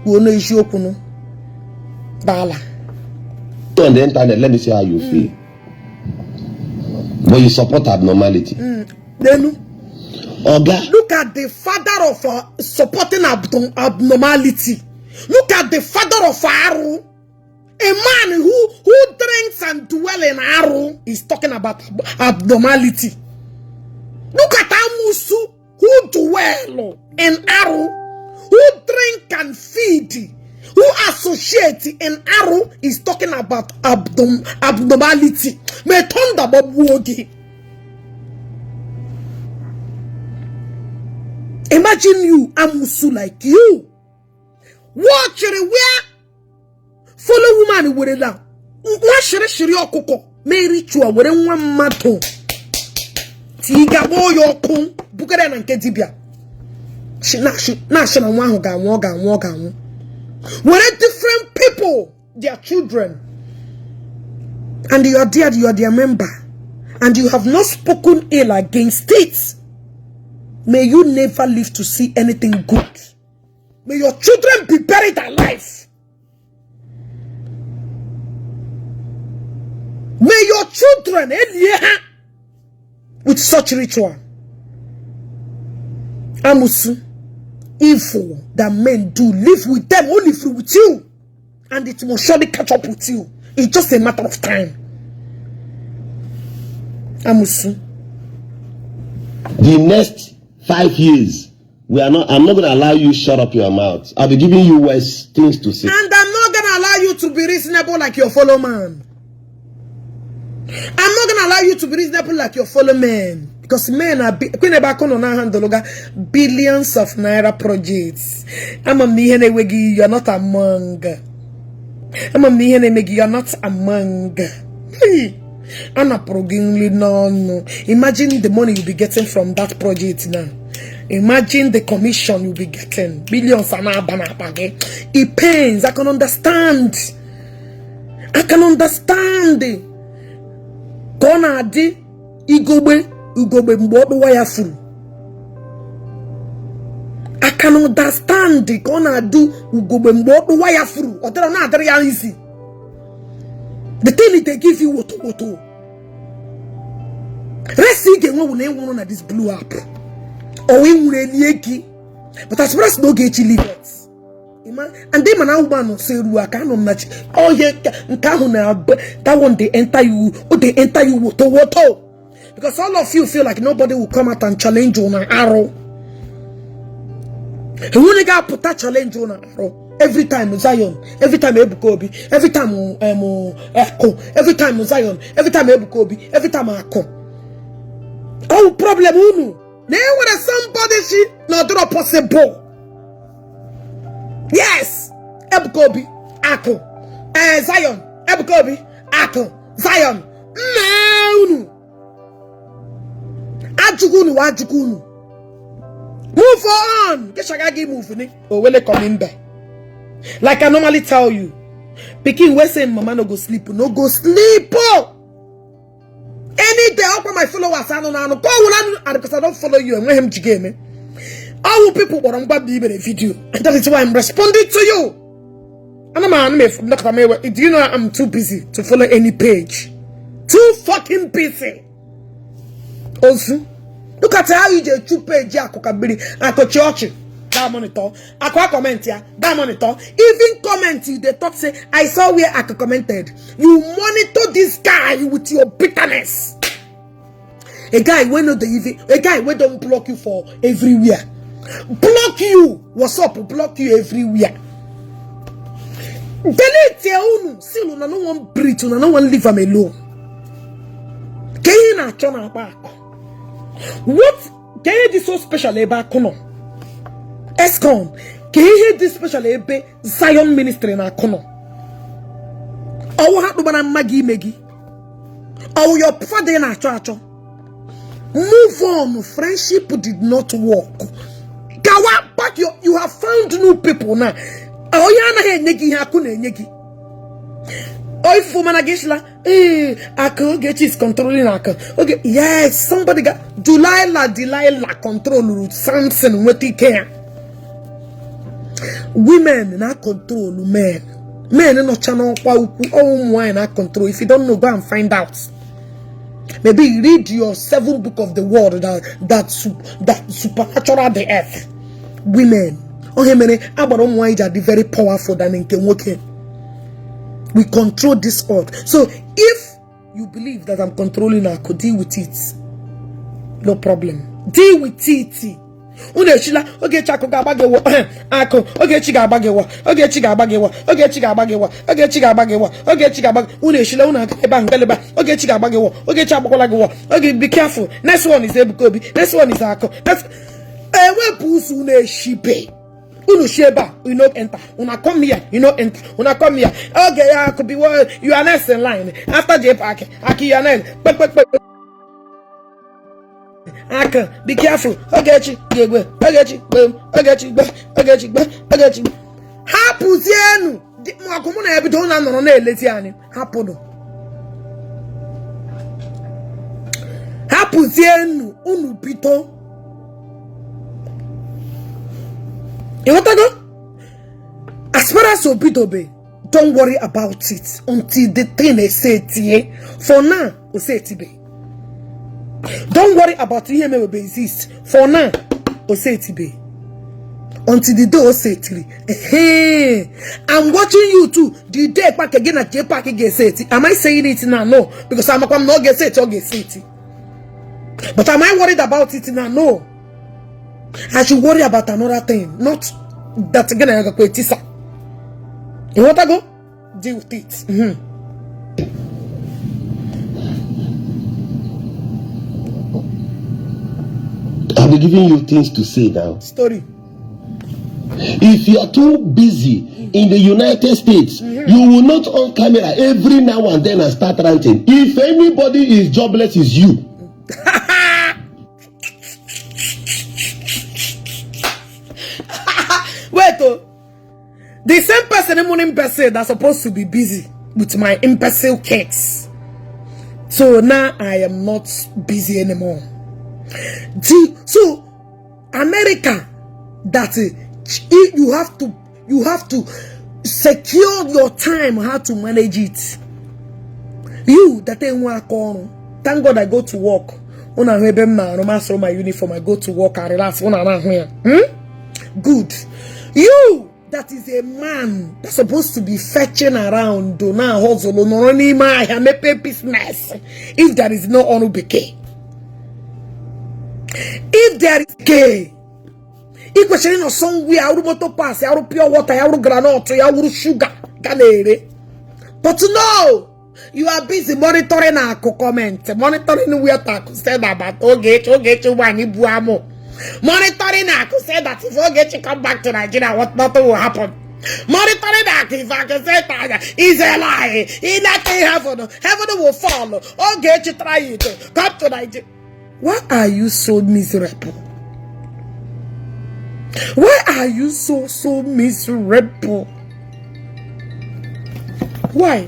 Won't Eziokwu Dala. On the internet, let me see how you feel. But you support abnormality. Then, look at the father of supporting abnormality. Look at the father of Aru. A man who drinks and dwells in Aru is talking about abnormality. Look at Amusu who dwell in Aru, who drink and feed, who associate in Aru is talking about abnormality. Metonda Bobuogi. Imagine you, Amusu like you. Watch it where follow woman with it now. What should I coco? Mary Chua with one mato. Tiga boy your pum, Bukaran and Ketibia. She national one who can walk. We're different people, their children. And you are their member. And you have not spoken ill against it. May you never live to see anything good. May your children be buried alive. children with such ritual. Amusu, info that men do, live with them, only live with you, and it will surely catch up with you. It's just a matter of time. Amusu. The next 5 years, I'm not going to allow you shut up your mouth. I'll be giving you worse things to say. And I'm not going to allow you to be reasonable like your fellow man. I'm not going to allow you to be reasonable like your fellow men. Because men are billions of naira projects. You're not among. You're not among. Imagine the money you'll be getting from that project now. Imagine the commission you'll be getting. Billions. It pains. I can understand. Gonna di Igbo mbodo wire full. I can understand the gonna do Igbo mbodo wire full. Or there are not very easy. The thing they give you woto. Let's see again when we want on this blue app. Or we will but as far as no Ogechi leaders. And then man woman say I can't match. Oh yeah, that one they enter you. Oh, they enter you woto. Because all of you feel like nobody will come out and challenge you on an arrow. And when they got put that challenge on an arrow. Every time Zion, every time Ebukobi, every time Echo, every time Zion, every time Ebukobi, every time Echo. Oh, problem unu. Now when somebody she not do possible. Yes, Ebukobi, Echo, Zion, Ebukobi, Echo, Zion. No, Ajugunu. Move on. Get shagagi move. Oh, when they come in back. Like I normally tell you, Pikin we say mama no go sleep. No go sleep. Any day up on my followers, I don't know. Because I don't follow you and let him jigame. All people want to grab the video. And that is why I'm responding to you. And do you know I'm too busy to follow any page? Too fucking busy. Also, look at how you just 2 page. I go church. That monitor. I can comment here. That monitor. Even comment you, they talk say, I saw where I commented. You monitor this guy with your bitterness. A guy when not a guy when don't block you for everywhere. Block you. What's up? Block you everywhere. Delete your own. See, no one breathe. No one leave him alone. Can you not turn back? What? Can you do so special about Kono? Escom, can you hear this special Zion ministry na Kono? Or what happened to Maggie? Or your father na chacho? Move on. Friendship did not work. Gawa back you have found new people now. Oh yana he nyegi hakuna nyegi. Oh for managishla, Ogechi is controlling Aka. Okay, yes, somebody got Delilah control Samson what he can. Women not control men. Men are not channel wine not control. If you don't know, go and find out. Maybe read your 7th book of the world that supernatural the earth. Women. Okay, many Abarom wine are very powerful than in Kenwoke. We control this earth. So if you believe that I'm controlling, I could deal with it. No problem. Deal with it. Ogechi Okeke Ako Ogechi Gabagewa Ogechi Gabagewa Ogechi Gabagewa Ogechi Gabagewa Ogechi Gabagewa Uneshila una Bangaleba Ogechi Gabagewa Ogechi Abakolagewa. Okay, be careful. Next one is Ebukobi. Next one is Ako. Next where pusu Uneshipe. Unusheba, you not enter. Una come here, you not enter. Una come here. Okay, I could be you are next in line. After J Park, Aki you are next. Aka, be careful. Ogechi, Ogechi, Ogechi. Hapu zienu. Mwakumuna ebi dona no na eleti ani. Hapu do. Hapu zienu unu pito. You want to go? As far as Obitobe, don't worry about it until the thing is said here. For now, Osetibe. Don't worry about him will exist. For now, Osetibe. Until the day Osetiri. Hey, I'm watching you too. The day back again at J Park get Seti. Am I saying it now? No. Because I'm not get Seti or get Seti. But am I worried about it now? No. I should worry about another thing. Not that again I go tisa. You want to go? Deal with it. I'll be giving you things to say now. Story. If you are too busy in the United States, you will not on camera every now and then and start ranting. If anybody is jobless, is you. Wait, the same person imbecile that's supposed to be busy with my imbecile kids. So now I am not busy anymore. So America, that you have to secure your time, how to manage it. You that ain't work on. Thank God I go to work. When I have my uniform, I go to work and relax. When I'm here, good. You that is a man that's supposed to be fetching around, do not hustle, no only my business. If there is no onubeke, if there is gay. If question of somewhere, I will motor pass, I will pure water, I will granola, I will sugar, ganere. But no, you are busy monitoring our comment, monitoring where Taku said about Ogechi Wani Buamo. Monitoring our said that if Ogechi come back to Nigeria, what nothing will happen. Monitoring that if I can say that is a lie, in that heaven will fall. Ogechi try it, come to Nigeria. Why are you so miserable? Why are you so miserable? Why?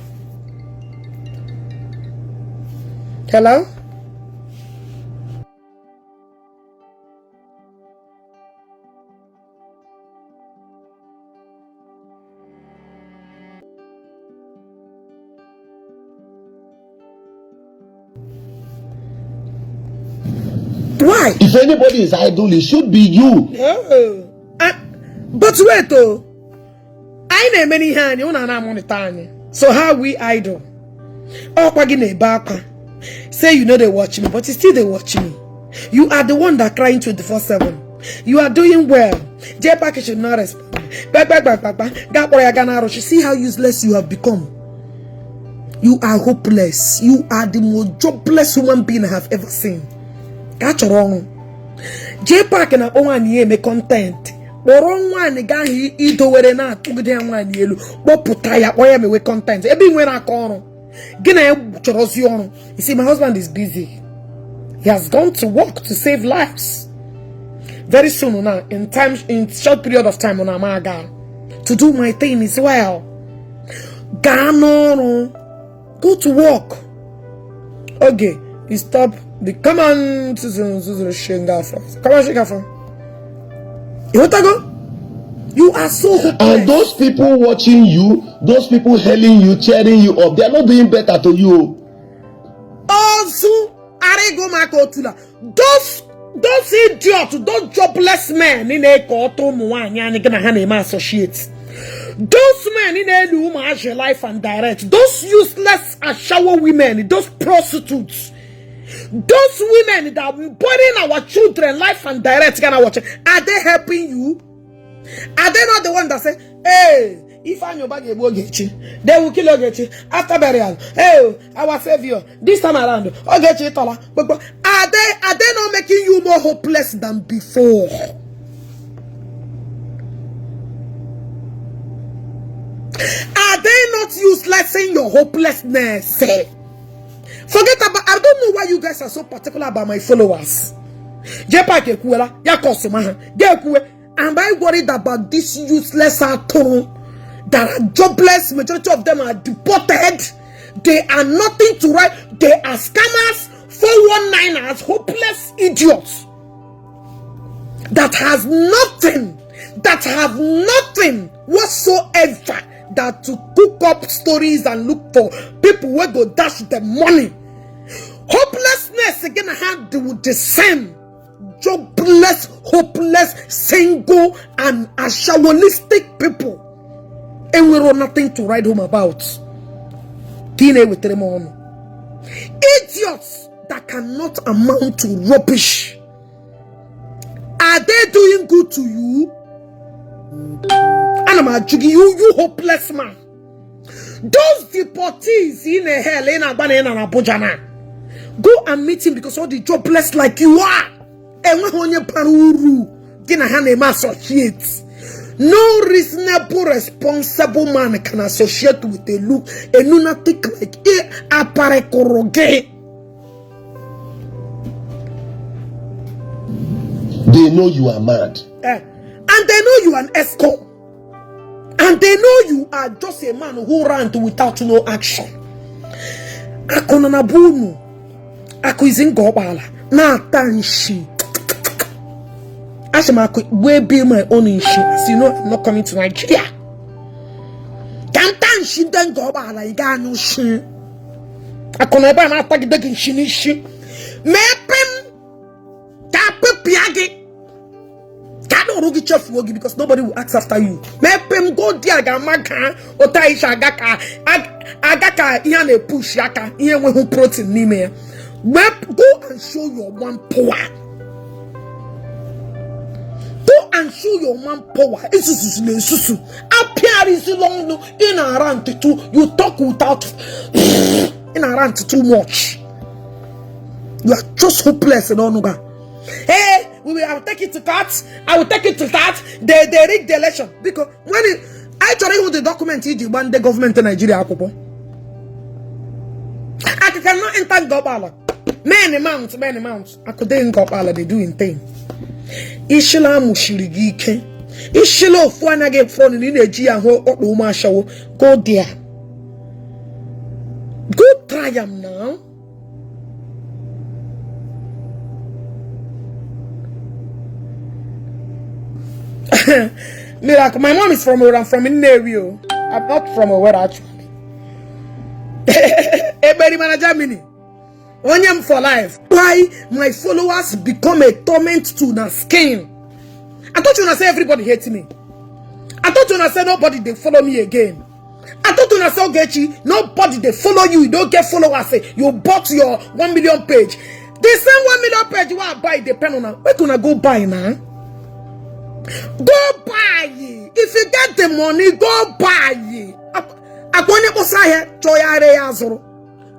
Hello? Why? If anybody is idle, it should be you. Oh. But wait, oh. I know many hands, you know, money. So how we idle? Oh, say you know they watch me, but still they watch me. You are the one that crying 24/7. You are doing well. J Pack should not respond. See how useless you have become. You are hopeless. You are the most jobless human being I have ever seen. That's wrong. J Pack na one year me content. Wrong one ga he ito were na tugde one yelu. Bo puta ya boy me we content. Ebi when I call. Gina chorosion. You see, my husband is busy. He has gone to work to save lives. Very soon now, in short period of time on Amaga, to do my thing as well. Gano, go to work. Okay, you stop. Come on, you are so hopeless. And those people watching you, those people hailing you, cheering you up, they are not doing better to you. Also, those idiots, those jobless men in a quarter associates. Those men in a room as your life and direct, those useless shower women, those prostitutes. Those women that are burning our children life and direct, are they helping you? Are they not the one that say, hey, if I know about Ogechi, they will kill Ogechi after burial? Hey, our savior, this time around, Ogechi Tola. But are they not making you more hopeless than before? Are they not uselessing your hopelessness? Forget about, I don't know why you guys are so particular about my followers. Am I worried about this useless atom that are jobless? Majority of them are deported. They are nothing to write. They are scammers, 419ers, hopeless idiots that have nothing whatsoever that to cook up stories and look for people who go dash the money. Hopelessness again had the same. Jobless, hopeless, single, and ashawonistic people. And we wrote nothing to write home about. Idiots that cannot amount to rubbish. Are they doing good to you? And I'm asking you hopeless man. Those deportees in a hell in Abana and Abuja, go and meet him because all the jobless like you are. And when you paruru, gina hane associates. No reasonable, responsible man can associate with a lunatic like a parekoroge. They know you are mad. And they know you are an escort. And they know you are just a man who ran without no action. Akonanabunu. Akuizin gobala. Na tanshi. Ashima will be my own issue. As you know, I'm not coming to Nigeria. Can't she then go about like no shi? I can never attack the shinishi. Mepim Tapu Piagi. Cannot rugi chef wogi because nobody will ask after you. Mepim go diaga maka or taisha agaka agaka iane push yaka ian who protein nime. Go and show your one power. Go and show your man power. Appear is long in a rant too. You talk without in a rant too much. You are just hopeless and onuga. Hey, I will take it to that. I will take it to that. They rigged the election because when I told you the document you want the government in Nigeria. I cannot enter Gobala. Many amounts. I could then Gobala. They doing thing. Ishila mushirigike. Ishila fwana get phone in energy and ho okuma show. Go there. Go try them now. Miracle. My mom is from where I'm from in Nevio. I'm not from where actually. Everybody manager mini. Onion for life. Why my followers become a torment to the skin? I thought you wanna say everybody hates me. I thought you wanna say nobody they follow me again. I thought you wanna say Ogechi, nobody they follow you. You don't get followers. You bought your 1 million page. The same 1 million page you want to buy depend on. Where gonna go buy now? Go buy it. If you get the money, go buy it.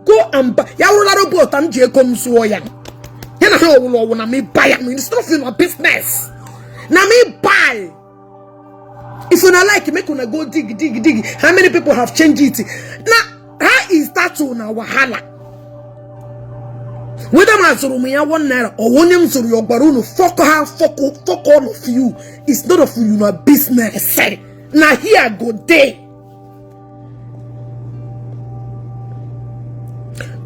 Go and buy. Ya will not go and je come so ya. You know how will na me buy. I mean, it's not in my business. Na me buy. If you not like it, make una go dig. How many people have changed it? Now, how is that on a wahala? Whether my Zoromeya 1 naira or 1 name Zoro your baruno, fuck all of you. It's not of you, not business. Now here go day.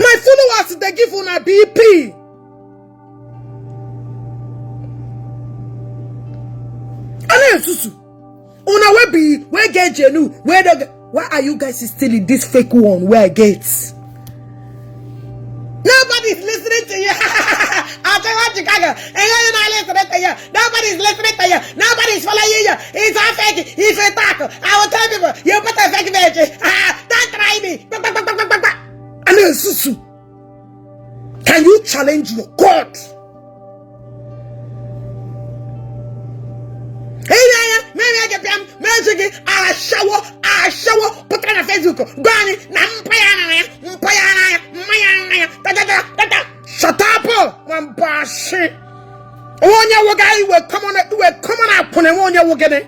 My followers, they give on a BP. And Susu, una where be where get Jenu? Why are you guys still in this fake one where I get? Nobody's listening to you. I'll tell you Chicago. And you're not listening to you. Nobody's listening to you. Nobody's following you. It's all fake. It's a taco. I will tell people, you put a fake magic. Don't try me. And then Susu, can you challenge your God? Hey, maybe I get them. Maybe I shower. Put it on Facebook. Granny, shut up, Mambashi. One year guy will come on up on a 1 year will get it.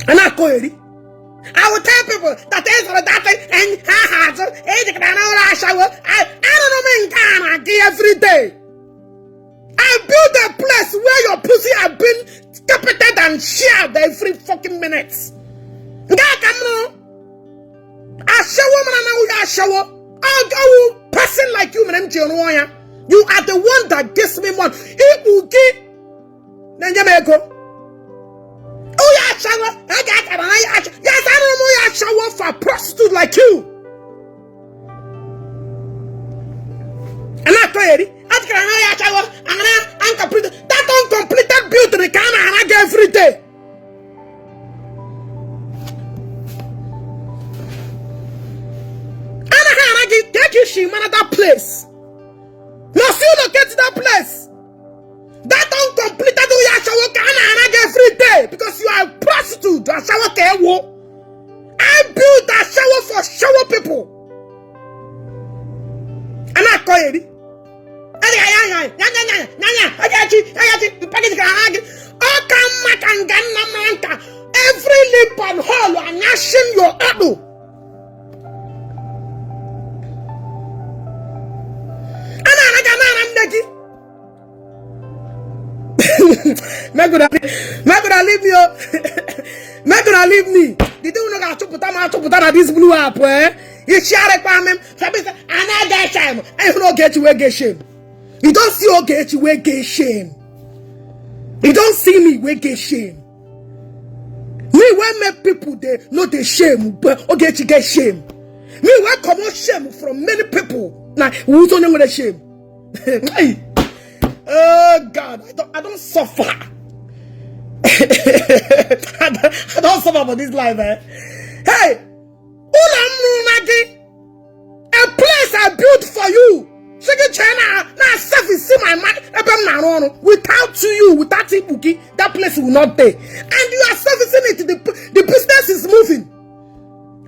And I will tell people that is for that and I don't know every day. I build a place where your pussy have been carpeted and shared every fucking minute. I shower. I'll go person like you, man. You are the one that gives me money. It will give. Then you may go. Oh, yeah, shower. Yes, I don't know. Yeah, shower for a prostitute like you. That uncompleted building can every day. Take you she man at that place. No, still locate that place. That uncompleted every day because you are a prostitute. I built that shower for shower people. And I call it. Every lip and hole are gnashing your elbow. Make gonna leave me. Make gonna leave me. Did you know how to put on this blue app? You share it with me. Another time. I don't get you get shame. You don't see Ogechi we get shame. You don't see me we get shame. Me when make people they know the shame, but Ogechi get shame. Me when come on shame from many people. Now who don't know the shame? Oh God, I don't suffer. I don't suffer for this life, eh? Hey, a place I built for you. Now service in my mind. Without you, without Ibuki, that place will not pay. And you are servicing it. The business is moving.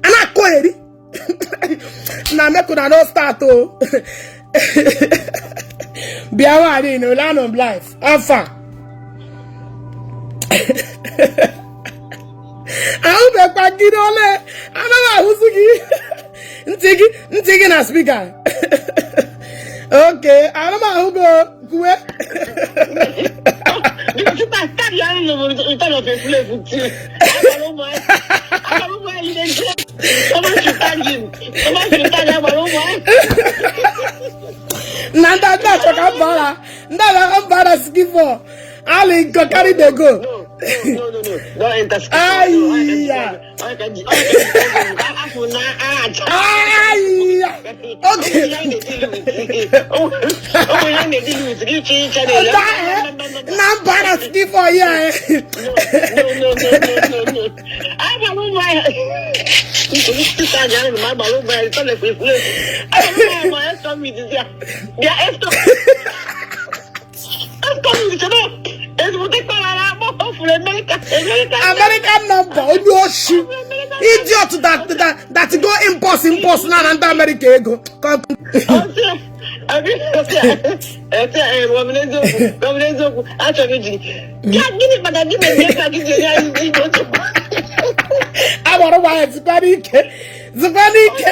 And I call it. Now me could not start to. Be aware in the land of life. Alpha. I hope I can get on it. I know who's na speaker. Okay, I don't know who go. Nanda skip for. Ali go carry the go. No. Don't enter skip. Okay. Nanda skip for yeah. No. American number, you shoot. Idiot that go impulse now and America go. I want to buy it. Zubanike.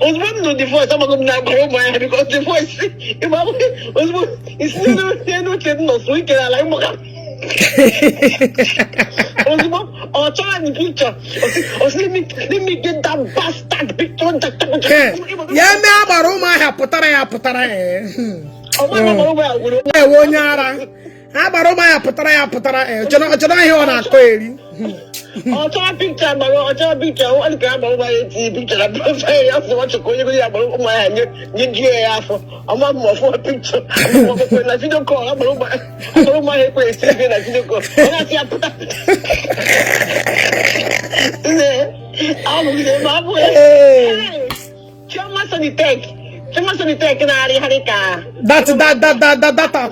Osman no divorce. I'm going to borrow my because divorce. Osman is no so we can allow more. Osman, or try the picture. Let me get that bastard picture. Yeah, me borrow my putara. I borrow my putara. Jona here on a query. I'll try a picture, but I'll try a picture. I'll grab over a picture. I'm not very after what you're going to do about my hand. I'm not more for a picture. I'm not for a video call. I'm over my place. I'm not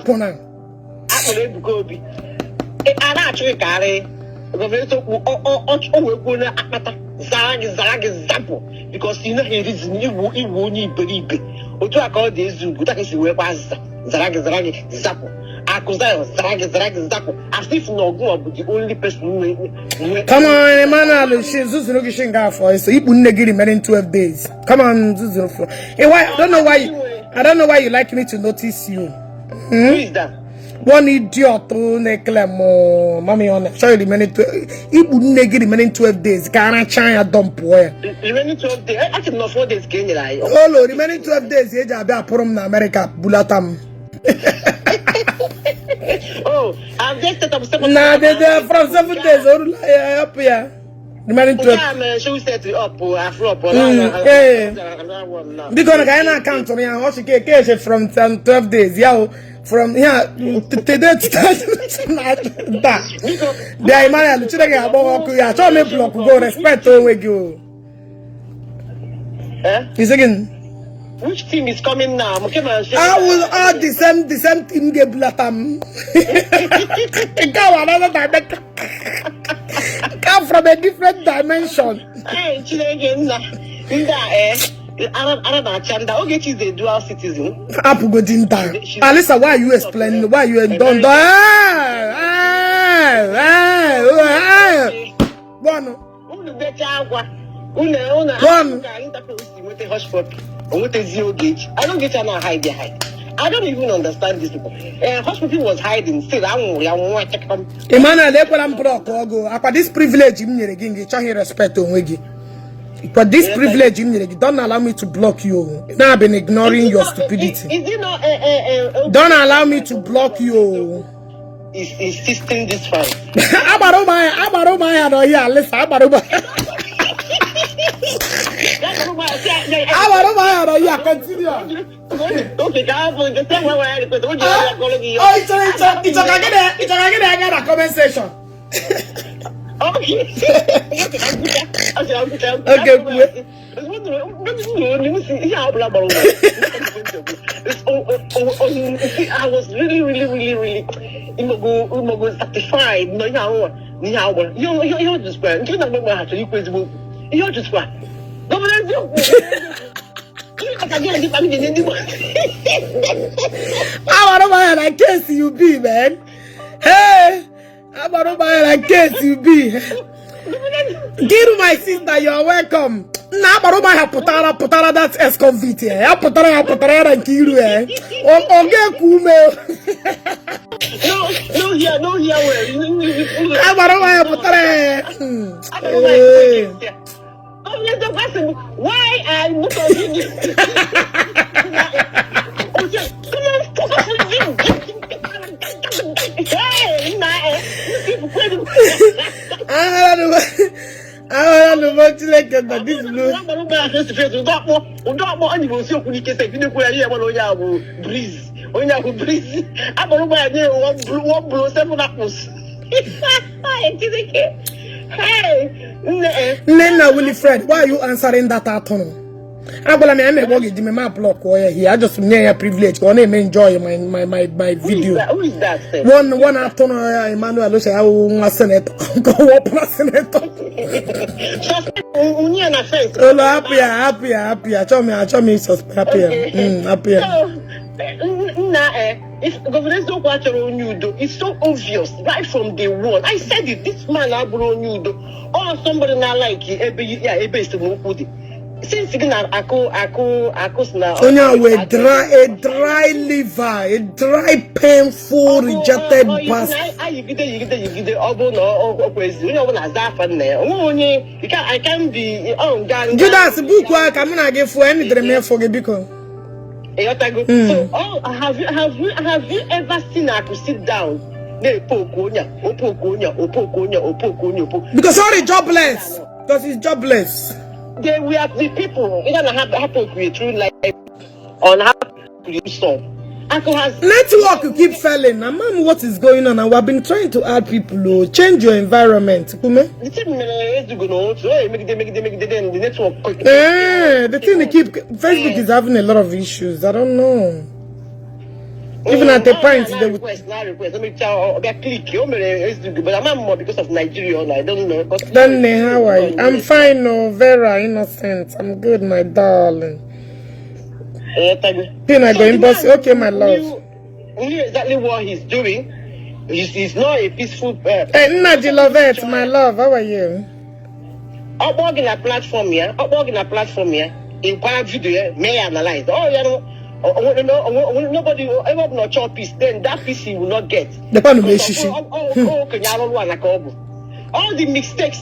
going because you know he is new won't believe it. Or to call this Zoom, that is where was Zarag Zappo. As if no go but the only person who come on, Emmanuel, she's looking for it. So you wouldn't get him in 12 days. Come on, hey, why? I don't know why you like me to notice you. Who is that? One idiot to claim mommy on show you remaining remaining 12 days. Can't China dump where remaining 12 days. I can not 4 days. Can you lie? Oh, no, remaining 12 days. Age I be a from America. Bulatam. Oh, I've just set up 7 Nah, they're from 7 days. Oh, up here. Remaining 12. I'm sure set up or afro. Because I can't count on me. I watch a from 12 days. Yeah. From here today to that. The Emmanuel, the children are about to show me block go respect all we go. Is again. Which team is coming now? I will all the same team get blatam. Come from a different dimension. Hey, children, Ogechi is a dual citizen. Alisa, why are you explaining? Why you don't? I don't get to hide behind. I don't even understand these people. Hospital was hiding. Still, Emmanuel, this privilege, you respect on but this privilege, don't allow me to block you. Now I've been ignoring your stupidity. Don't allow me to block you. Is system this fine? Continue. It's a comment section. Okay. I was really satisfied. You're just fine. You're just fine. I can't see you be, man. Hey, I can't see you be. Give my sister, you're welcome. Nah, but I putara that's ex-convict here. I putara and kill you. Okay, cool, man. No, here. I putara. Why are you talking? I don't know what to like that this blue. Nena Wilfred, why are you answering that at all? I'm a block here. I just near privilege. I enjoy my video. Who is that? One afternoon, Emmanuel, I will senator. Go up, senator. Happy. I show me happy. If governance don't watch your own nudo, it's so obvious right from day one. I said it. This man I brought nudo, or somebody not like it. Since you can ako now. A dry liver, a dry, painful, rejected bastard. I can't be. Judas, book work. I'm gonna give for any dream for the beacon. So, have you ever seen her to sit down? Because sorry, jobless. Because he's jobless. They were the people. It doesn't happen to through life on how to use some. Network keep failing. Mom, what is going on? And we've been trying to add people. Change your environment. The thing they keep Facebook is having a lot of issues. I don't know. Even at the point they would request. Let me tell click. But I'm more because of Nigeria. I don't know. Danny, how are you? I'm fine, no, Vera, innocent. I'm good, my darling. Can I go in boss? Okay, my love. Knew exactly what he's doing. He's not a peaceful Hey, Naji Lovette, my love, how are you? Upwork in a platform here. In quiet video, may analyze. Oh, Nobody will ever not chop peace, then that peace he will not get. All the mistakes,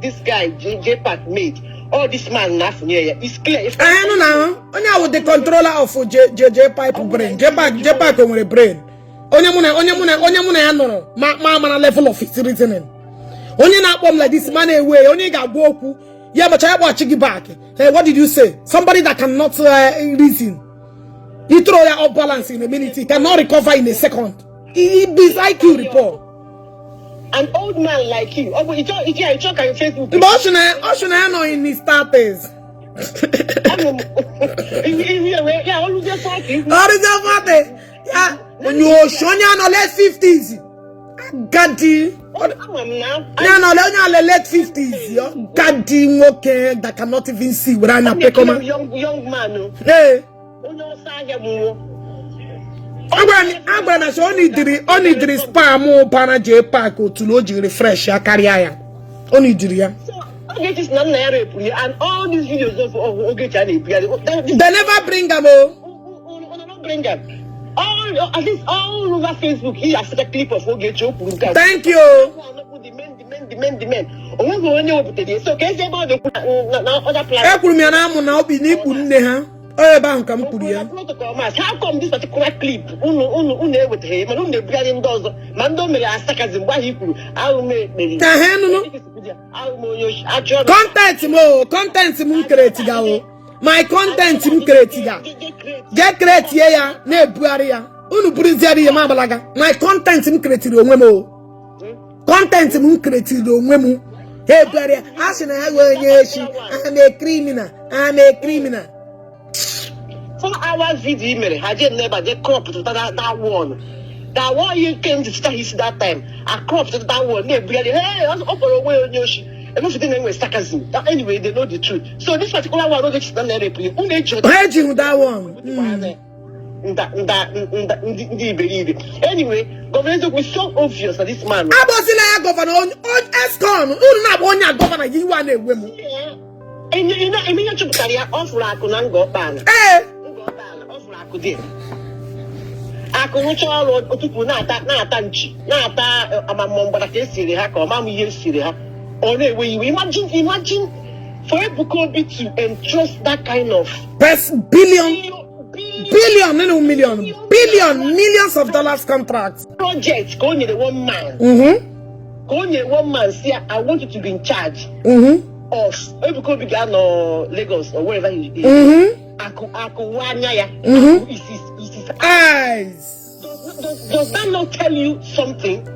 this guy J-Pack made, all this man it's clear. I know now. Only with the controller of J-Pack brain. J-Pack on the brain. Only muna ma level of his reasoning. Only not one like this man away. Only got Goku. Yeah, but I watch it back. Hey, what did you say? Somebody that cannot reason. He throw that off balance in a minute. He cannot recover in a second. He is IQ report. An old man like you. Oh, but you talk on Facebook. But Oshuna know in his 30s. Yeah, all just party. Yeah, when you show no late 50s. Gaddy. No, late 50s. Gaddy, okay, that cannot even see what I'm not paying. Young man. Hey. I'm gonna show only the spam pana J-Pack to load refresh your career. Only the Ogechi is not and all these videos of Ogechi they never bring them. Don't bring them. At least all over Facebook, he has a clip of Ogechi Okeke. Thank you. Demand. So can say about the other platforms. How come this particular clip with him and content my content get create ya na ebuaria unu buriziari ya mabalaga my content create onwe mo content create onwe mu ebuaria asina ha wenye echi I'm a criminal 4 hours video mere I just never get crop to that one. That one you came to start his that time. I cropped to that one. Hey, I was for away on Yoshi. And most of them were sarcasm. Anyway, they know the truth. So this particular one, don't just stand there. That one. Anyway, government was so obvious that this man. I was like governor on ESCOM. Not one governor. You want a woman. And you know, I mean, you carry off like an go ban. Eh. Akụrụcha ọrụ otupu na-ata nchi na-ata amamọmgbara ka esiri ha ka ọmamụ ihe esiri ha ọ na-ewe iwe imagine for Ebuka Obi to entrust that kind of millions of dollars contracts project ka o nyere one man say I want you to be in charge of Ebuka Obi ga-anọ Lagos or wherever he is. Eyes. Does that not tell you something?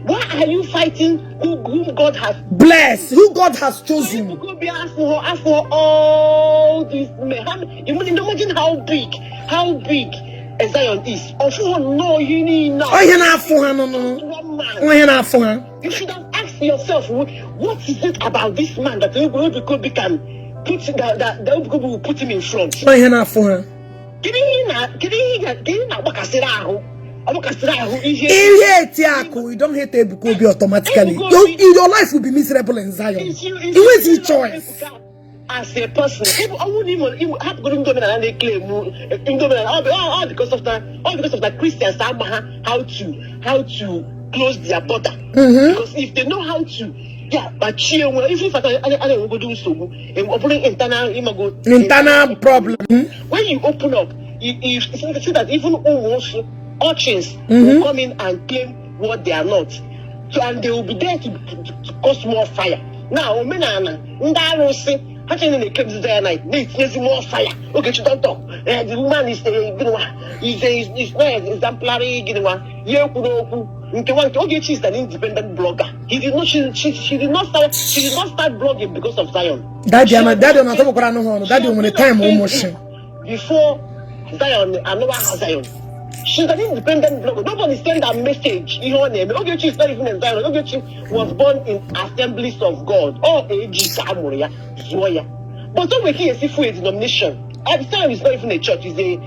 Why are you fighting whom God has blessed, who God has chosen? You could be asked for all these men. Imagine how big Zion is. No, you need now. You should have asked yourself, what is it about this man that you could become? That will put him in front. You don't hate Ebuka Obi automatically. Your life will be miserable in Zion. It was your choice. As a person, I wouldn't even have to go and they claim all because of the Christians how to close their border. Because if they know how to. Yeah, but even if I don't go do so, opening internal problem. When you open up, you see that even almost urchins will come in and claim what they are not. So and they will be there to cause more fire. Now, actually, they came to the night. There's more fire. Okay, you don't talk. The woman is not exemplary. Ogechi is an independent blogger. She did not start blogging because of Zion. Before Zion, Zion. She's an independent blogger. Nobody sent a message. Ogechi is not even in Zion. Ogechi was born in Assemblies of God. But don't make it a denomination. At the time, it's not even a church. It's a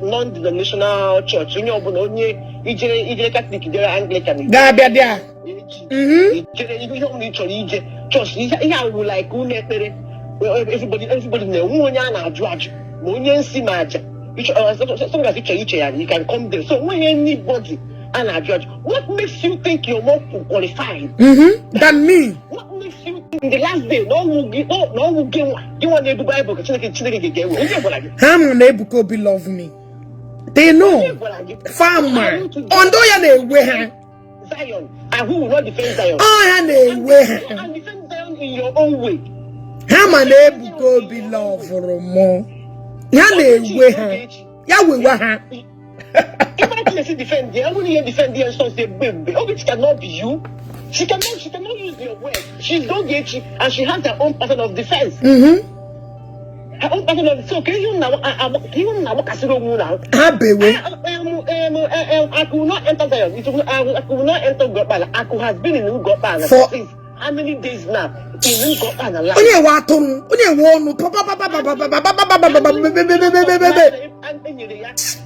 non-denominational church. Catholic, Anglican. everybody know when you're not judge, when you're see magic. Some guys each other, you can come there. So when anybody and a judge, what makes you think you're more qualified than me? What makes you think in the last day? No one get one. You want to do Bible? How many people be love me? They know. Farmer. Ondo ya na ewe Zion. And who will not defend Zion? Oh ya na ewe And defend Zion in your own way. How many people be love more? Ya na ewe ya we ha. Imagine if you defend the, I wouldn't defend the and so say, baby, Ogechi cannot be you. She cannot use your word. She's Ogechi and she has her own pattern of defense. Her own pattern of defense. So can you now? I could not enter Zion. I could not enter Gopala. I could have been in Gopala for how many days now? In Gopala.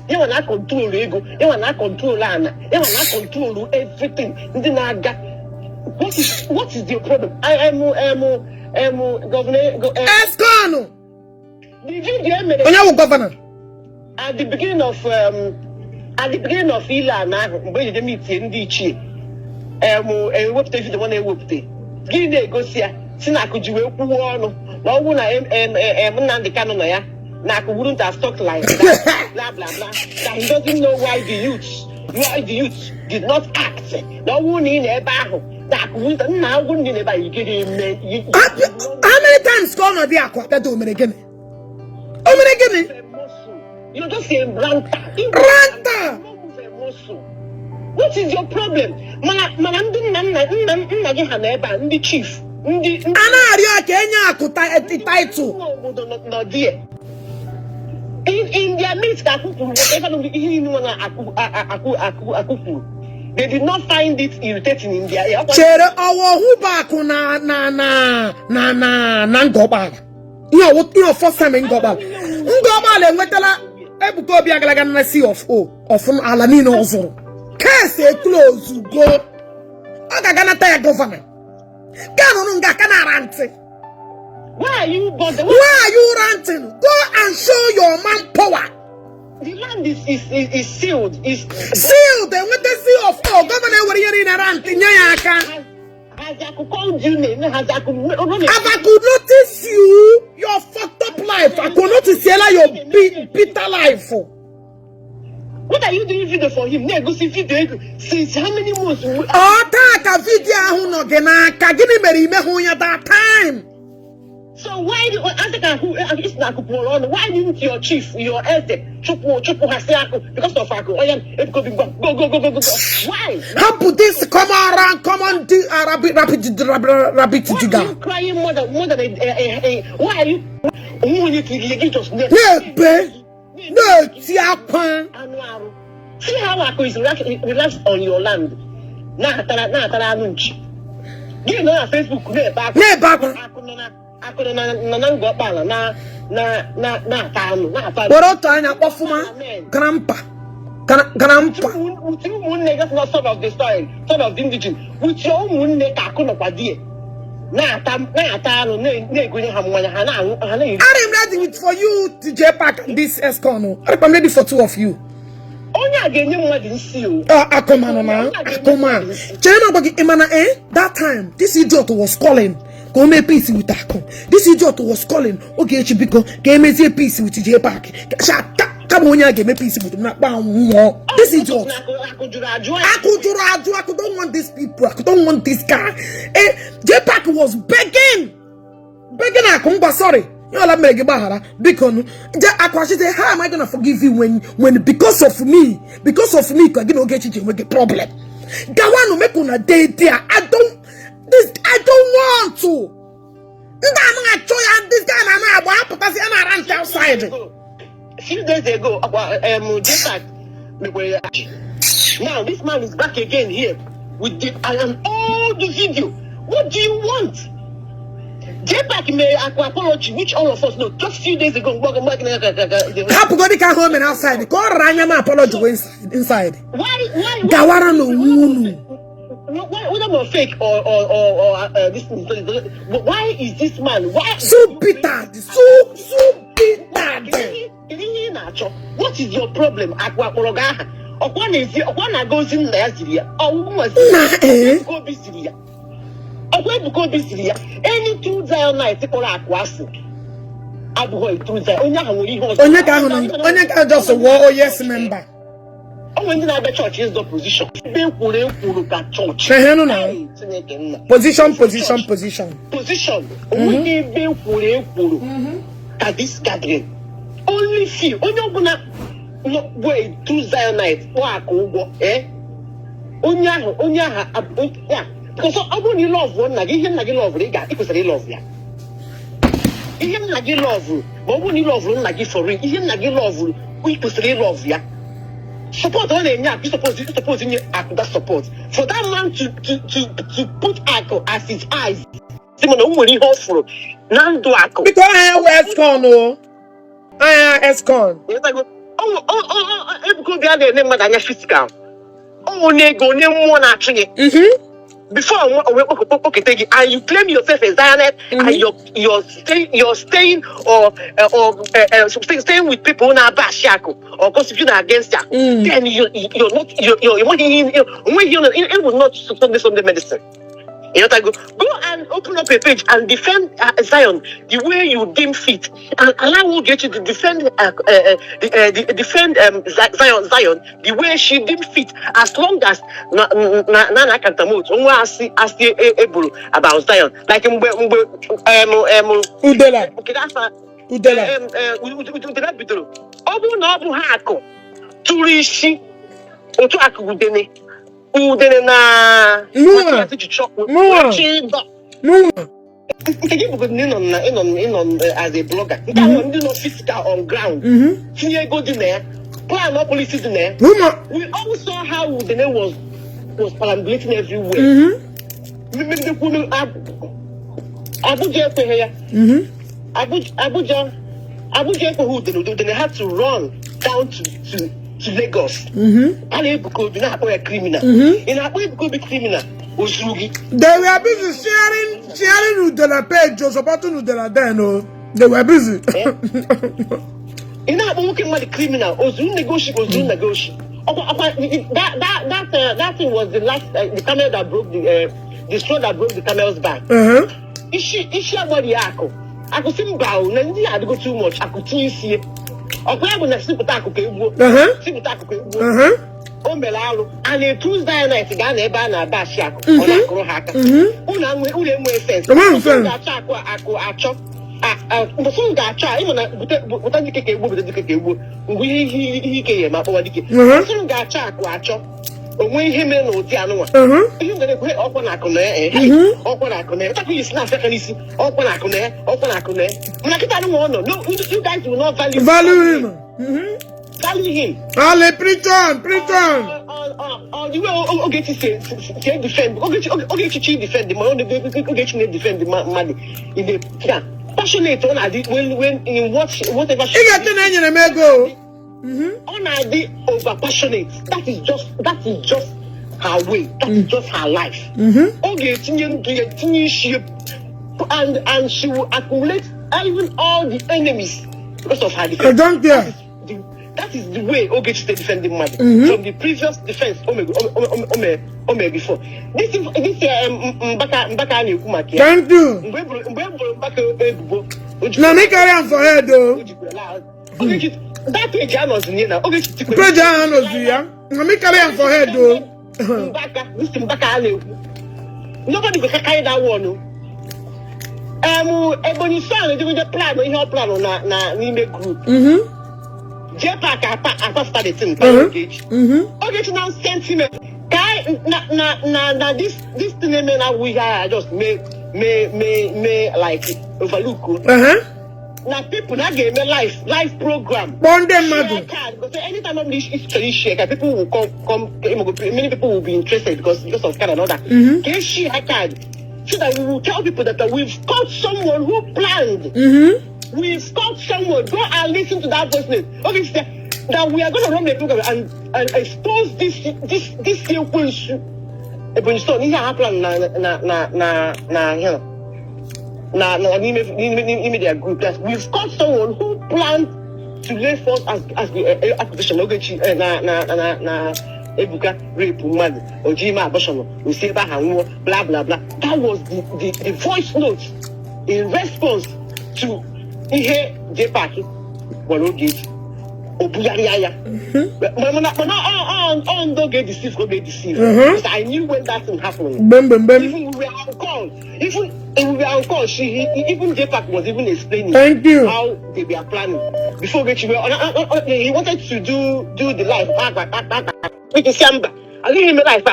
You want to control ego. You want to control Anna. You want to control everything. What is your problem? I am governor. Escano. Did you hear me? Governor. At the beginning of Ilana, when you meet in the what if the one I whooped it? Give the go see. Sina could you work no one I am the canon. Now wouldn't have talked like that, blah blah blah. That he doesn't know why the youth did not act. No one in a battle. That wouldn't now wouldn't anybody get him. How many times gone are there? That do me again. You're just saying Ranta. What is your problem? The chief. In their midst, they did not find it irritating in their ear. You first time in Gobal. Ngobal and Wetala Ebuko Biagalagan sea of Alanino also. Case close to go. Agaganata government. Ganunga Canarante. Why are you bothered? Why are you ranting? Go and show your manpower. The land is sealed. Is sealed. And what the seal of governor were here in a rant in Yaka. I could call you name. I could notice your fucked up life. I could notice your bitter life. What are you doing video for him? Go see video since how many months? Oh, take a video no gena. Kagini meri me hunya that time. So why didn't your chief, your elder, Chupu Hasiako, because of Ako, go. Why? How put this come on, rabbit Why are you crying more than why are you just no, see how Ako is relaxed on your land. You know Facebook, I couldn't go bala na grandpa. With you moon niggas not sort of the style, sort of the indigenous. With your moon neck, I couldn't paddy. I am ready for you to J-Pack this Escono. I'm ready for two of you. Come on. That time, this idiot was calling. Go make peace with Ako. This idiot was calling. Ogechi Biko, game a peace with J-Pack. Come on, give me peace with him. This idiot. I don't want these people. I don't want this guy. J-Pack was begging Ako, sorry. You all make bahara because she say, how am I gonna forgive you when because of me can get Ogechi make a problem. Gawano make una day there. I don't want to. This guy I'm outside. A few days ago, now this man is back again here with all the video. What do you want? J-Pack made an apology, which all of us know. Just a few days ago, come home and outside. Call Ranyama apology inside. Why? Gawara no whether more fake or this thing, but why is this man? Why? So bitter. What is your problem? Okwana goes in there, any two Zion night, onye ka just a war yes member. When the church is the position. Position. Position. At this gathering. Only few. Only gonna no way to Zion night. Yeah. Because I want you love one, like him like love, because they love ya. Him like love, but when you love one like for real, him like love, we could love ya. Support only you suppose in that support. For that man to put Akko as his eyes. Simon only hopeful. None do Akko. Because I am Escon, no. I am Escon. It could be other name than physical. Oh, nego, name one actually. Before okay, take it, and you claim yourself as Zionist, and you're staying staying with people who are bashako or constituting against you, then you're not it will not support this on the medicine. You know, go and open up a page and defend Zion the way you deem fit, and allow Ogechi to defend Zion the way she deem fit, as long as Nana Kantamut about Zion, like Udela. Obu no hako turishi otu akugudene. Udene na as a blogger. You know physical on ground. Go there. Plan no police there. We all saw how Udene was perambulating everywhere. Abuja who they had to run down to Lagos. And it could be not a criminal. In a way, it could be criminal. They were busy sharing with the page, just about to the Dano. They were busy. In that working with the criminal, Ozun negotiate. That thing was the last, the camel that broke the straw that broke the camel's back. Is she about the Akko? I could see bow, Nandy had to go too much. I could see it. And a Tuesday night, Ghana, Bana, Bashak, or Haka. When him and Otiano, you going to put open Akone, open Akone, is not secondly, open Akone. No, you guys will not value him. Value him. Ale, preach on. You will Ogechi say defend. Ogechi defend the money. Ogechi defend the money. In the passionate on when in whatever. You got the name in go. Onadi over passionate. That is just her way. That is just her life. And she will accumulate even all the enemies because of her defense. I don't care. That is the way Ogechi stay defending money from the previous defense. Before this Mbaka Nekumakia. Thank you. Now make carry for her though. That page was near now. Page was here. Now make carry for her though. Nobody will carry that one. Ebony son doing the plan on your plan on Nime group. Jepak after the thing. Ogechi now sent him. Now this thing now we just may like overlook. Now people now give me live program. Because anytime I'm this share, people will come. Many people will be interested because of kind of that. Can share a card so that we will tell people that we've caught someone who planned. We've caught someone. Go and listen to that voice. Okay, that we are going to run the program and expose this Ebony Stone, ihe happened in their group. That we've got someone who planned to lay forth as the accusation. Ogechi na Ebuka rape woman, Ojima abortion, Useba Hanwo, blah blah blah. That was the voice note in response to ihe J-Pack Ogechi. But don't get deceived, go get deceived. Because I knew when that thing happened. Even we were on call. Even we were on call, even J-Pack was even explaining how they were planning. Before he wanted to do the live. With December. I didn't even live.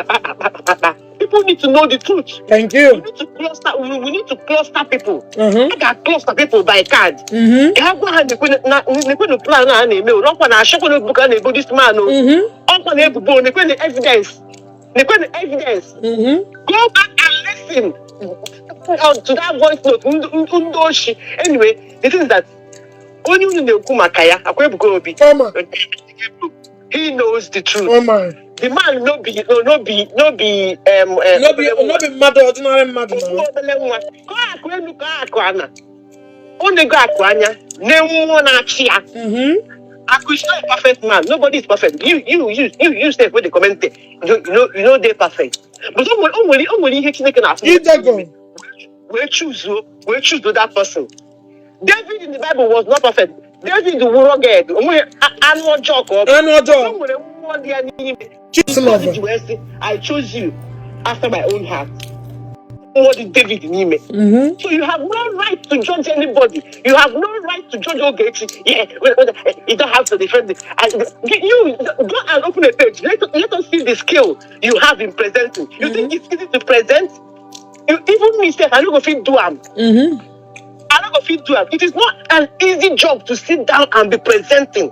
People need to know the truth. Thank you. We need to cluster. We need to cluster people. I got cluster people by card. You have one hand. They plan. Not when I show you book and this man. Open the evidence. The evidence. Go back and listen to that voice note. Anyway, the thing is that only when you come Makaya, he knows the truth. Oh my. The man no be mad, ordinary mad. Aku's not a perfect man. Nobody is perfect. You stay with the comment. You know they're perfect. But only we choose that person. David in the Bible was not perfect. David the rugged. Annual joke. I chose you after my own heart. What did David name it? So you have no right to judge anybody. You have no right to judge Ogechi. Yeah, you don't have to defend it. You go and open a page. Let us see the skill you have in presenting. You think it's easy to present? Even myself, I don't go fit do them. I don't go fit do them. It is not an easy job to sit down and be presenting.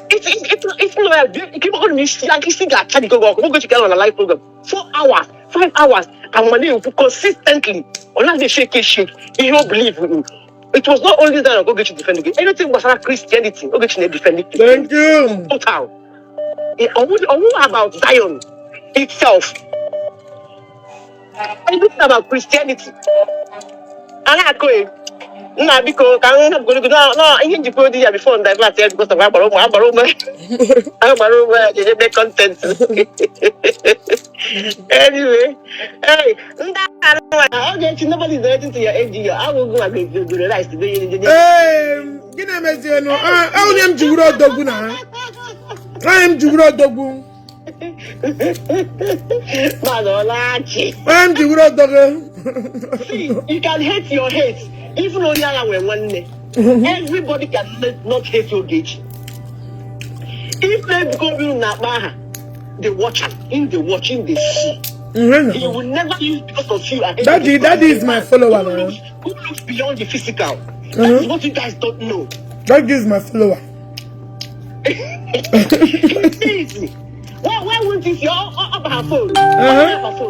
It's not you keep on me like you see that go on a live program 4 hours, 5 hours, and money consistently. Unless they shake, you don't believe in. It was not only that Ogechi defending it. Anything was about Christianity. Ogechi defending it. Thank you. Total. About Zion itself. Anything about Christianity. And I go. No, because I'm not going to go. No, I need to put it before that last year because of Abaroma, the content. Anyway, hey, nobody's relating to your age. I will go and do the rice today. Hey, get a message. No, I am Juro Doguna. I am Juro Dogu. I'm Juro Dogu. See, you can hate your hate. Even only I am one day. Everybody can not hate your gauge. If they go in Nabaha, they watch in the watching they see. He will never use because of you. That is my follower. Who looks beyond the physical. That's what you guys don't know. That is my follower. It's easy. Why won't you see up her phone?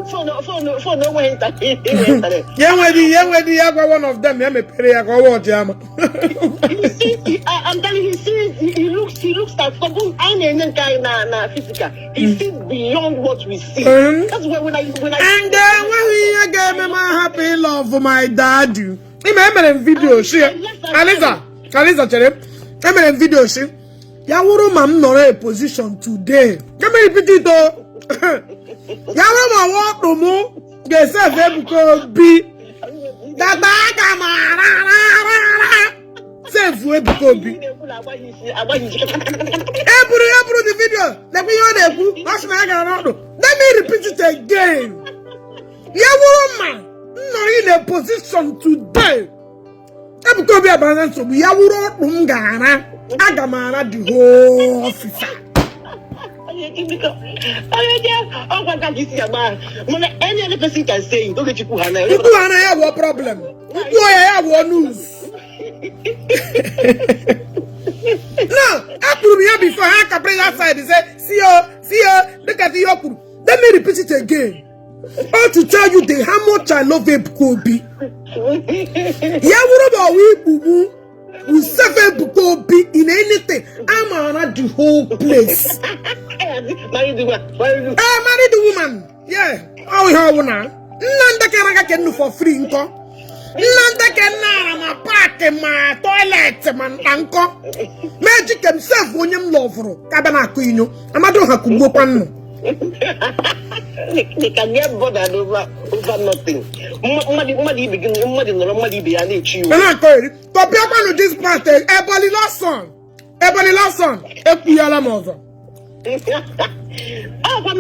Phone no way that one of them. I'm telling you, he looks like someone physical. He sees beyond what we see. That's why when I and then when we gave me my happy love for my dad, remember video she Aliza Chere, remember video she Yawuru mam not a position today. Let me repeat it though. Yawuru ma walk no more. Get self because be that self we because be. Ebru the video. Let me hear the let me repeat it again. Yawuru man not in a position today. Because be a balance so Yawuru Mungana. Agamara the whole officer. Any other person can say it. Don't get you Kuhana. Kuhana have a problem. Have one news. No, I could be here before. I can bring outside and say, see you, look at the Yoku. Let me repeat it again. All to tell you how much I love it could be. Yeah, what about we boo? We suffer because be in anything. I'm around the whole place. Marry the woman. Marry the woman. Yeah. Oh, you na. Nanda can I get for free nko. Nanda can na park ma toilet man anko. Magic himself when you love for Cabana Queen. Amado Hakugo Pano. They can get bothered over nothing. Money begin money behind it. And I call it. To be able to this party, Ebony Lawson. Ekuyala Mozo. Our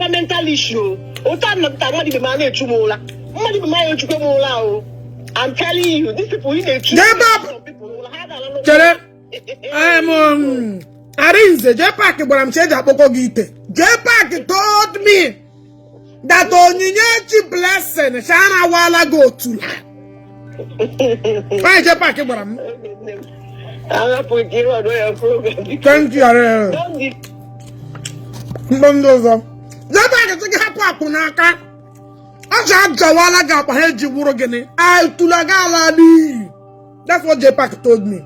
mental issue. Money be managed to mola. Money be managed to mola. I'm telling you, these people in the I'm Arinze, J-Pack, but I'm saying that J-Pack told me that Ogechi blessing Shana Wala go to. Why J-Pack, but I'm not putting you on your program. Thank you, Mondozo. J-Pack is a Hapapunaka. I shall Jawala Gap Hedge Wurogene. I Tulagaladi. That's what J-Pack told me.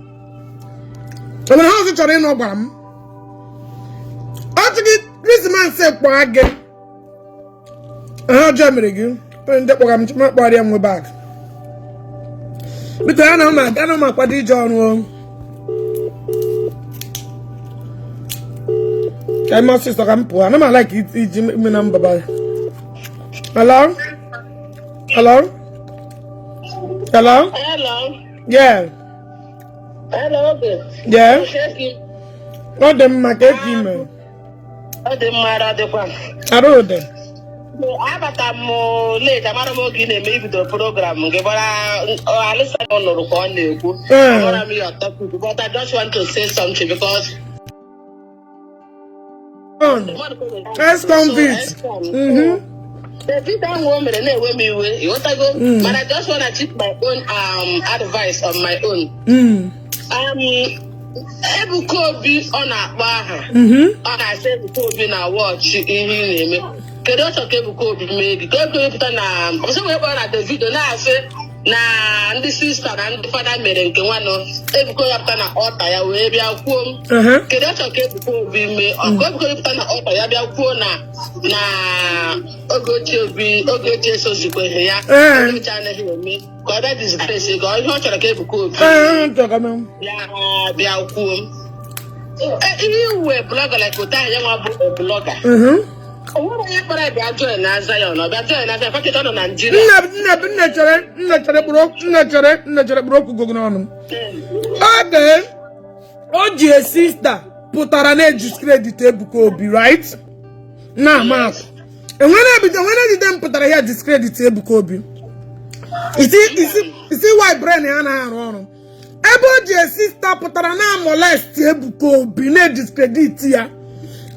So when I was in Obam, I took it. This man said, "Again, Germany again." And that program, my body, I'm back. But I know my body, John. I must say, I'm poor. I'm like it. Me number by. Hello. Yeah. Hello. Yeah. Not them market man. I wrote them. I'm late. I'm not going to maybe the program. But I listen on the recording. But I just want to say something because ex-convict. The people woman and women you want to go, but I just want to take my own advice on my own. Ebuko be on a bar. And I said Ebuko be na watch in him. Kedo so Ebuko be made. Go put on so we born at the video na say na the sister and the father made nke wano Ebuko yapta na altar ya we bia kwom. Kedo so Ebuko be made. Ebuko yapta na altar ya bia kwom na Ogechi so zikwe ya. Ni channel here me. God that is grace. God you want to Ebuko. Bia kwom. You were blogger like Ota young blogger. What are you for? I join Zion. I join as a packet on Nigeria. Natural broke going on. Okay. Ogechi sister put her an discredit Ebuko be right? Nah, Mark. And when I did them put her here discredit Ebuko be. You see why Brenny Anna on. Ogechi sister put her an molest Ebuko be ne discredit here.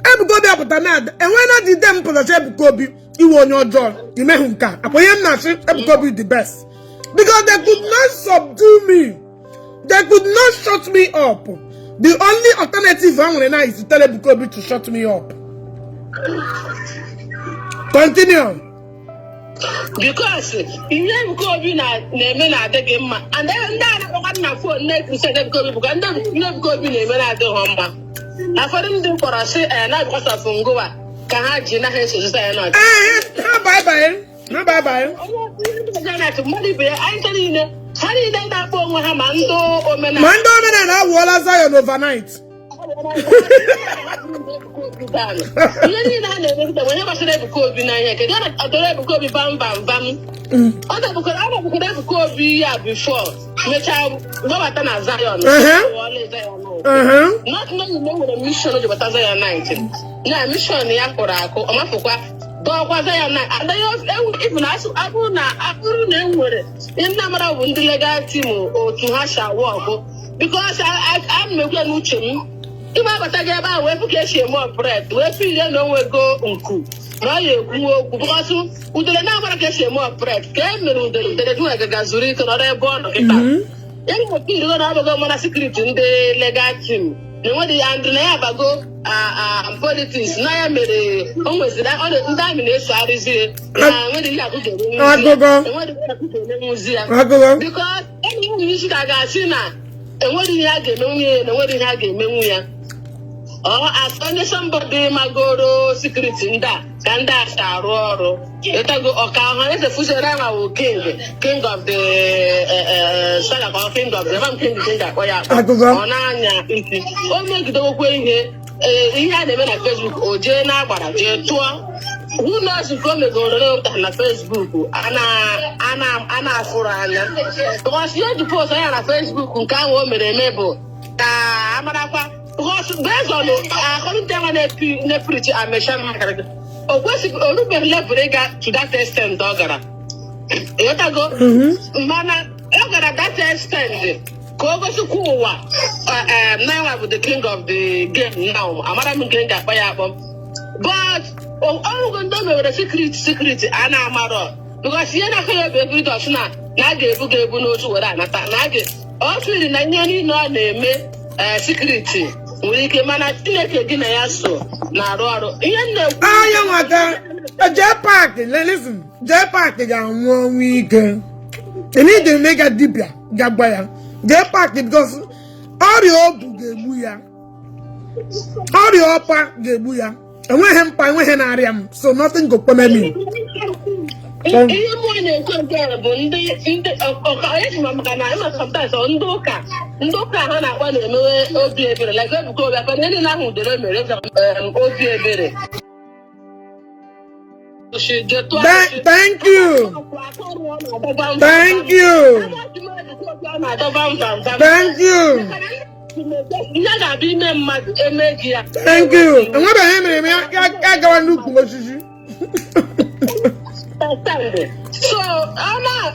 Ebuko be put her and when I did them put her Ebuko be, you won your job. You may hunka. Apoyem Nashi Ebuko be the best. Because they could not subdue me. They could not shut me up. The only alternative I want now is to tell Ebuko to shut me up. Continue. Because you Ebuko be na name na de game and then that na phone net to say Ebuko and then Ebuko be name na de homba. Na for them do for us na because of ngowa ka ha ji na he so say na. Bye bye. No bye bye. Money be I tell you how did that phone with Mando Omena? Mando Omena wala Zion overnight. Not knowing the mission of the Zion 19. Now, mission dog was I not even ask Abuna with it. In number of the legal team or to Hasha walk because I'm making Uchim. If I was about where to get more bread, where you know we go uncle. Now you go because who the number get more bread. Came with the do like a gazuri or a born of it. Then what you don't have a go secret in the legal team. What the Andrea go politics now made almost that on the time in this because anyone you should have seen and what did you have and what did you have or as only somebody magoro security in that, and that's our role. It go okay, the fusion king of the Salaka, king of the king that way up. Onanya, oh, make the way here. He had a man at Facebook, or Jena, but a J2. Who knows if you go on Facebook? Anna for Anna. Because you have to post on Facebook, who can't woman remember. Because based on according to the preach, I'm a shaman. Or what's it? Or look at to that extent, Dogara. You have to go, Mana, that extent. Go to Kuwa. Now I'm the king of the game now. I'm not going to buy up. But I'm going to know the secret, and I'm out. Because you're not going to be able to know. Nage buge buno to wala na ta nage. Also the nanyani no name security. We ke mana tineke gina yaso na aro. Iyan waka. J Park, listen. J Park ga 1 week. You need to make a dibia gabaya. J Park because audio bugebuya. Audio pa gebuya. And when him pa when henariam, so nothing go come me. Sometimes Ndoka hana kwa nemewe obi ebere like we go be but any na hu de mere obi ebere. Thank you. Thank you. Thank you. Thank you. And what about him? I go and look for you. So,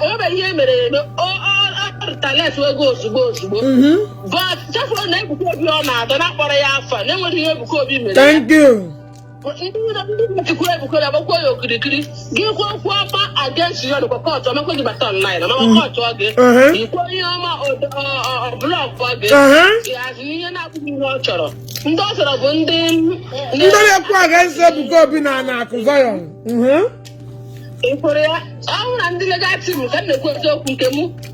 over here, talent will go. But just for never go beyond that, not for a fun. Then what you go be. Thank you. Give against you on the court. I'm going to be online. I'm going to again. You call your blog for this. Yes, you're not being watched. Those are bunding. You don't have to against the book in an accusation. In Korea, I want to get him. Can the court open?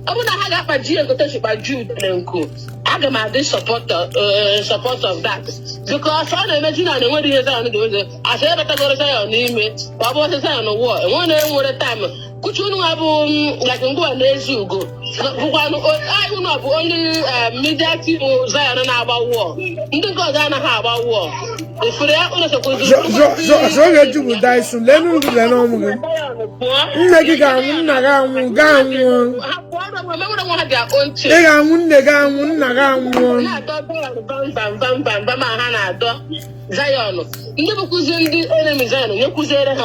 I want to have a G and go to Jude and Co. I am this support of that. Because I imagine I know what he is on the I said that I got to say on the image, but I want to say on the wall. And one day, one time, could you know like go and let you go? I will not only media people say about war. You don't go down about war. If they are so you will die soon. Let me do that. Zion. You never could send the enemy Zion. You could say that.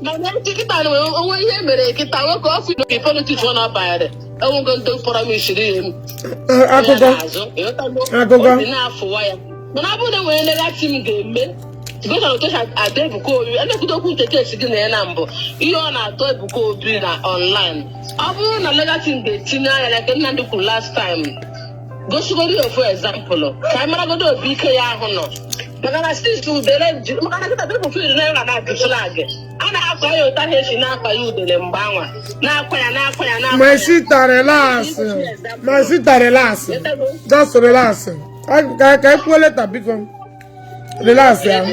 My name is Kitano. Oh, we hear me. Kitano coffee. The politics one up by it. I won't go to promise him. I go enough for why. But I wouldn't win the last team game. Because I was at Debuko, and I could take a second number. You are not Debuko online. I won a legacy game, Tina, and I can do last time. Go to for example. Camera go to BK Hono. But I still do the red. I'm going to get people feel never about the flag. And I have to now for you the Lembawa. Now, my sister, relax. My sister, relax. Just relax. I pull it up because relax, yeah.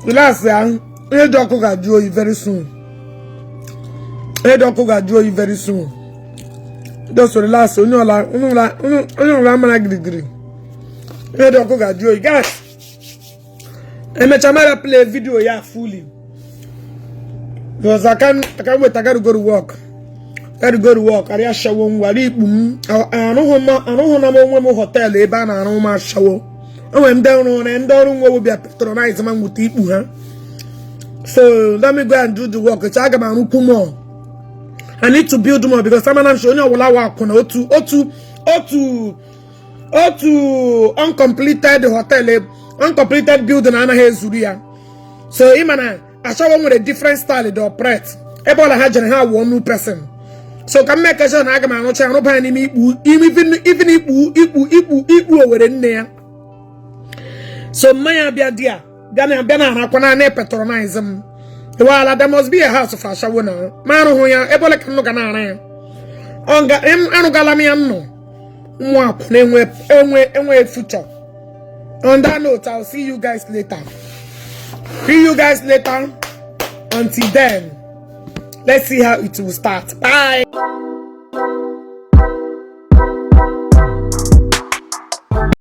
Relax, yeah. You don't go to you very soon. You don't go to you very soon. Just relax. You know, like, degree. You don't go to you, guys. And me chamara play video yeah fully. Because I can't wait. I gotta go to work. I didn't shower. I don't know hotel. I don't shower. I went down on and down will be a patronized man with people. So let me go and do the work. I need to build more because someone I'm showing you will work on to uncompleted hotel, uncompleted building. Ana Hezuria. So imana I show one with a different style. They operate. Ebola Hajan have one new person. So can make a show na agama no channel pa ni even ipu over in there. So maya bia dia Ghana na kwana na patronize them. While there must be a house of Ashawona. Mano hoya ebola kan no kana na. Onga anu galami anno. future. On that note, I'll see you guys later. Until then, let's see how it will start. Bye.